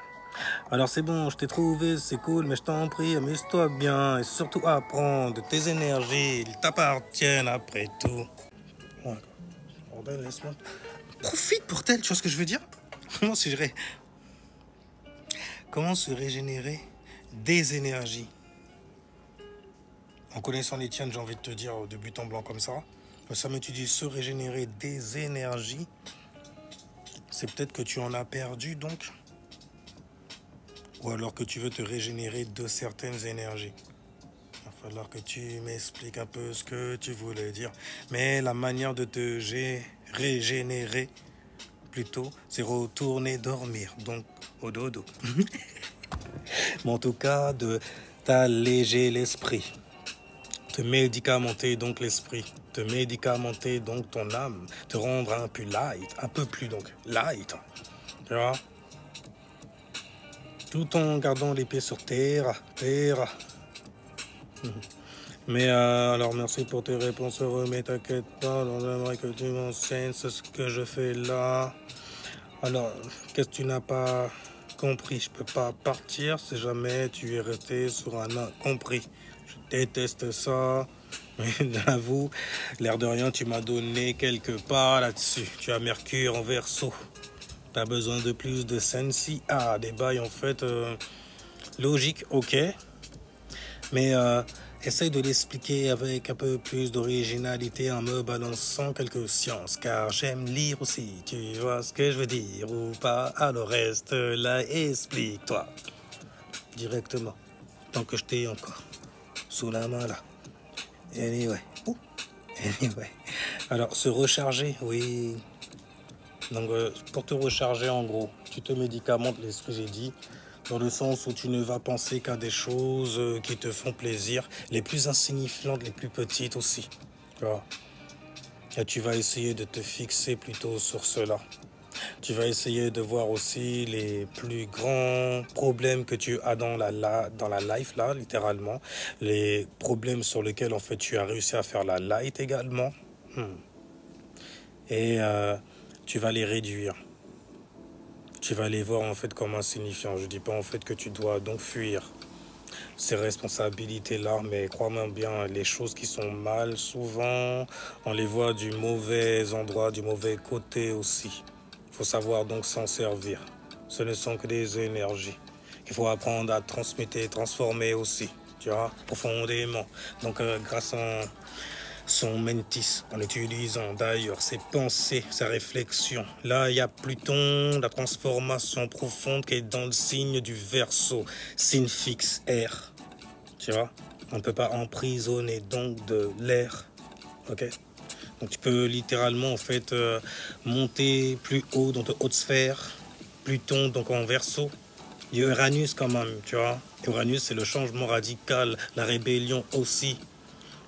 Alors c'est bon, je t'ai trouvé, c'est cool, mais je t'en prie, amuse-toi bien et surtout apprends de tes énergies, ils t'appartiennent après tout. Ouais, bordel, laisse-moi. Profite pour tel, tu vois ce que je veux dire? Comment se régénérer des énergies? En connaissant les tiennes, j'ai envie de te dire de but en blanc comme ça. Mais tu dis se régénérer des énergies. C'est peut-être que tu en as perdu donc. Ou alors que tu veux te régénérer de certaines énergies. Il va falloir que tu m'expliques un peu ce que tu voulais dire. Mais la manière de te régénérer, plutôt, c'est retourner dormir. Donc, au dodo. Mais en tout cas, de t'alléger l'esprit. Te médicamenter donc l'esprit. Te médicamenter donc ton âme. Te rendre un peu plus donc light. Tu vois? tout en gardant les pieds sur terre, terre. Mais alors merci pour tes réponses heureux, mais t'inquiète pas, j'aimerais que tu m'enseignes ce que je fais là. Alors, qu'est-ce que tu n'as pas compris? Je peux pas partir si jamais tu es resté sur un incompris. Je déteste ça. Mais j'avoue, l'air de rien, tu m'as donné quelques pas là-dessus. Tu as Mercure en Verseau. Tu as besoin de plus de sensi. Ah, des bails en fait logique, ok. Mais essaye de l'expliquer avec un peu plus d'originalité en me balançant quelques sciences, car j'aime lire aussi, tu vois ce que je veux dire ou pas? Alors reste là, explique-toi directement, tant que je t'ai encore sous la main là. Anyway. Anyway. Alors, se recharger, oui. Donc, pour te recharger, en gros, tu te médicamentes, ce que j'ai dit, dans le sens où tu ne vas penser qu'à des choses qui te font plaisir, les plus insignifiantes, les plus petites aussi. Tu vois. Et tu vas essayer de te fixer plutôt sur cela. Tu vas essayer de voir aussi les plus grands problèmes que tu as dans la life, là, littéralement. Les problèmes sur lesquels, en fait, tu as réussi à faire la light également. Et tu vas les réduire. Tu vas les voir, en fait, comme insignifiants. Je dis pas, en fait, que tu dois donc fuir ces responsabilités-là, mais crois-moi bien, les choses qui sont mal, souvent, on les voit du mauvais endroit, du mauvais côté aussi. Il faut savoir donc s'en servir. Ce ne sont que des énergies qu'il faut apprendre à transmettre et transformer aussi, tu vois, profondément. Donc, grâce à son mentis, en utilisant d'ailleurs ses pensées, sa réflexion. Là, il y a Pluton, la transformation profonde qui est dans le signe du Verseau, signe fixe, air. Tu vois, on ne peut pas emprisonner donc de l'air, ok? Donc tu peux littéralement en fait monter plus haut dans de hautes sphères. Pluton donc en Verseau. Il y a Uranus quand même, tu vois. Uranus c'est le changement radical, la rébellion aussi.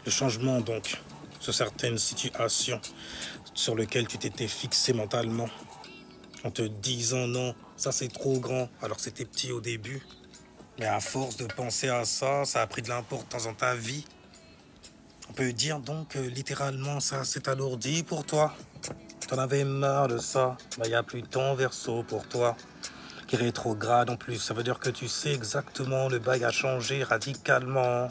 Le changement donc sur certaines situations sur lesquelles tu t'étais fixé mentalement. En te disant non, ça c'est trop grand alors que c'était petit au début. Mais à force de penser à ça, ça a pris de l'importance dans ta vie. On peut dire donc littéralement ça s'est alourdi pour toi. T'en avais marre de ça. Il n'y a plus ton Verseau pour toi. Qui est rétrograde en plus. Ça veut dire que tu sais exactement le bail a changé radicalement.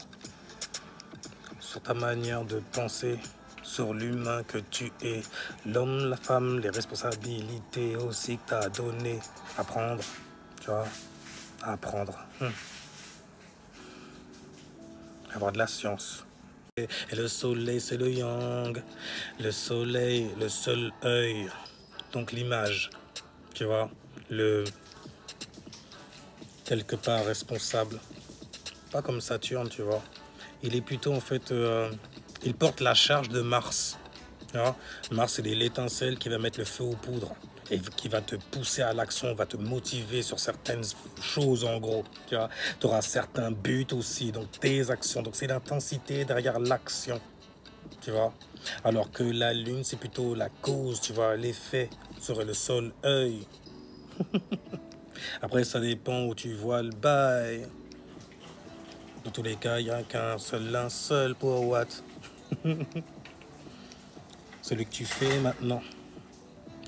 Sur ta manière de penser. Sur l'humain que tu es. L'homme, la femme, les responsabilités aussi que tu as donné à prendre. Tu vois, à apprendre. Avoir de la science. Et le soleil, c'est le yang. Le soleil, le seul œil. Donc l'image, tu vois, le quelque part responsable. Pas comme Saturne, tu vois. Il est plutôt en fait, il porte la charge de Mars. Tu vois. Mars, c'est l'étincelle qui va mettre le feu aux poudres et qui va te pousser à l'action, va te motiver sur certaines choses en gros. Tu vois, tu auras certains buts aussi, donc tes actions. Donc c'est l'intensité derrière l'action, tu vois. Alors que la lune, c'est plutôt la cause, tu vois, l'effet serait le seul œil. Après, ça dépend où tu vois le bail. Dans tous les cas, il n'y a qu'un seul linceul pour Watt. Celui que tu fais maintenant.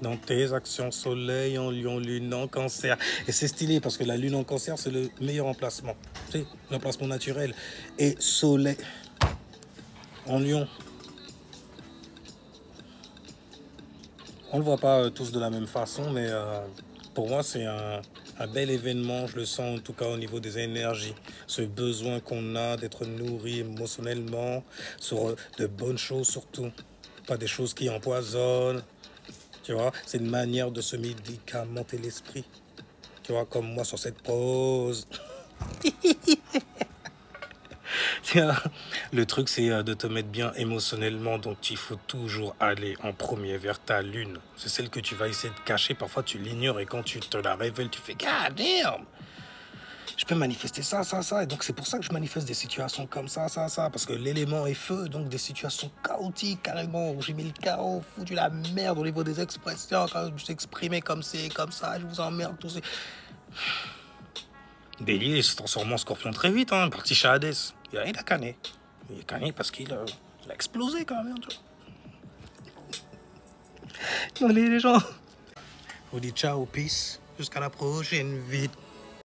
Dans tes actions, soleil en lion, lune en cancer. Et c'est stylé parce que la lune en cancer, c'est le meilleur emplacement. C'est l'emplacement naturel. Et soleil en lion. On ne le voit pas tous de la même façon, mais pour moi, c'est un bel événement. Je le sens en tout cas au niveau des énergies. Ce besoin qu'on a d'être nourri émotionnellement sur de bonnes choses surtout. Pas des choses qui empoisonnent. Tu vois, c'est une manière de se médicamenter l'esprit. Tu vois, comme moi sur cette pause. Tiens, le truc, c'est de te mettre bien émotionnellement. Donc, il faut toujours aller en premier vers ta lune. C'est celle que tu vas essayer de cacher. Parfois, tu l'ignores et quand tu te la révèles, tu fais « God damn !» Je peux manifester ça, ça, ça. Et donc, c'est pour ça que je manifeste des situations comme ça, ça, ça. Parce que l'élément est feu, donc des situations chaotiques, carrément. Où j'ai mis le chaos, foutu la merde au niveau des expressions. Quand je s'exprimais comme c'est, comme ça, je vous emmerde, tout ça. Bélier, il s'est transformé en scorpion très vite, hein, parti chez Hadès. Il a canné. Il a canné parce qu'il a explosé quand même. Tu vois. Allez les gens, on dit ciao, peace, jusqu'à la prochaine vidéo.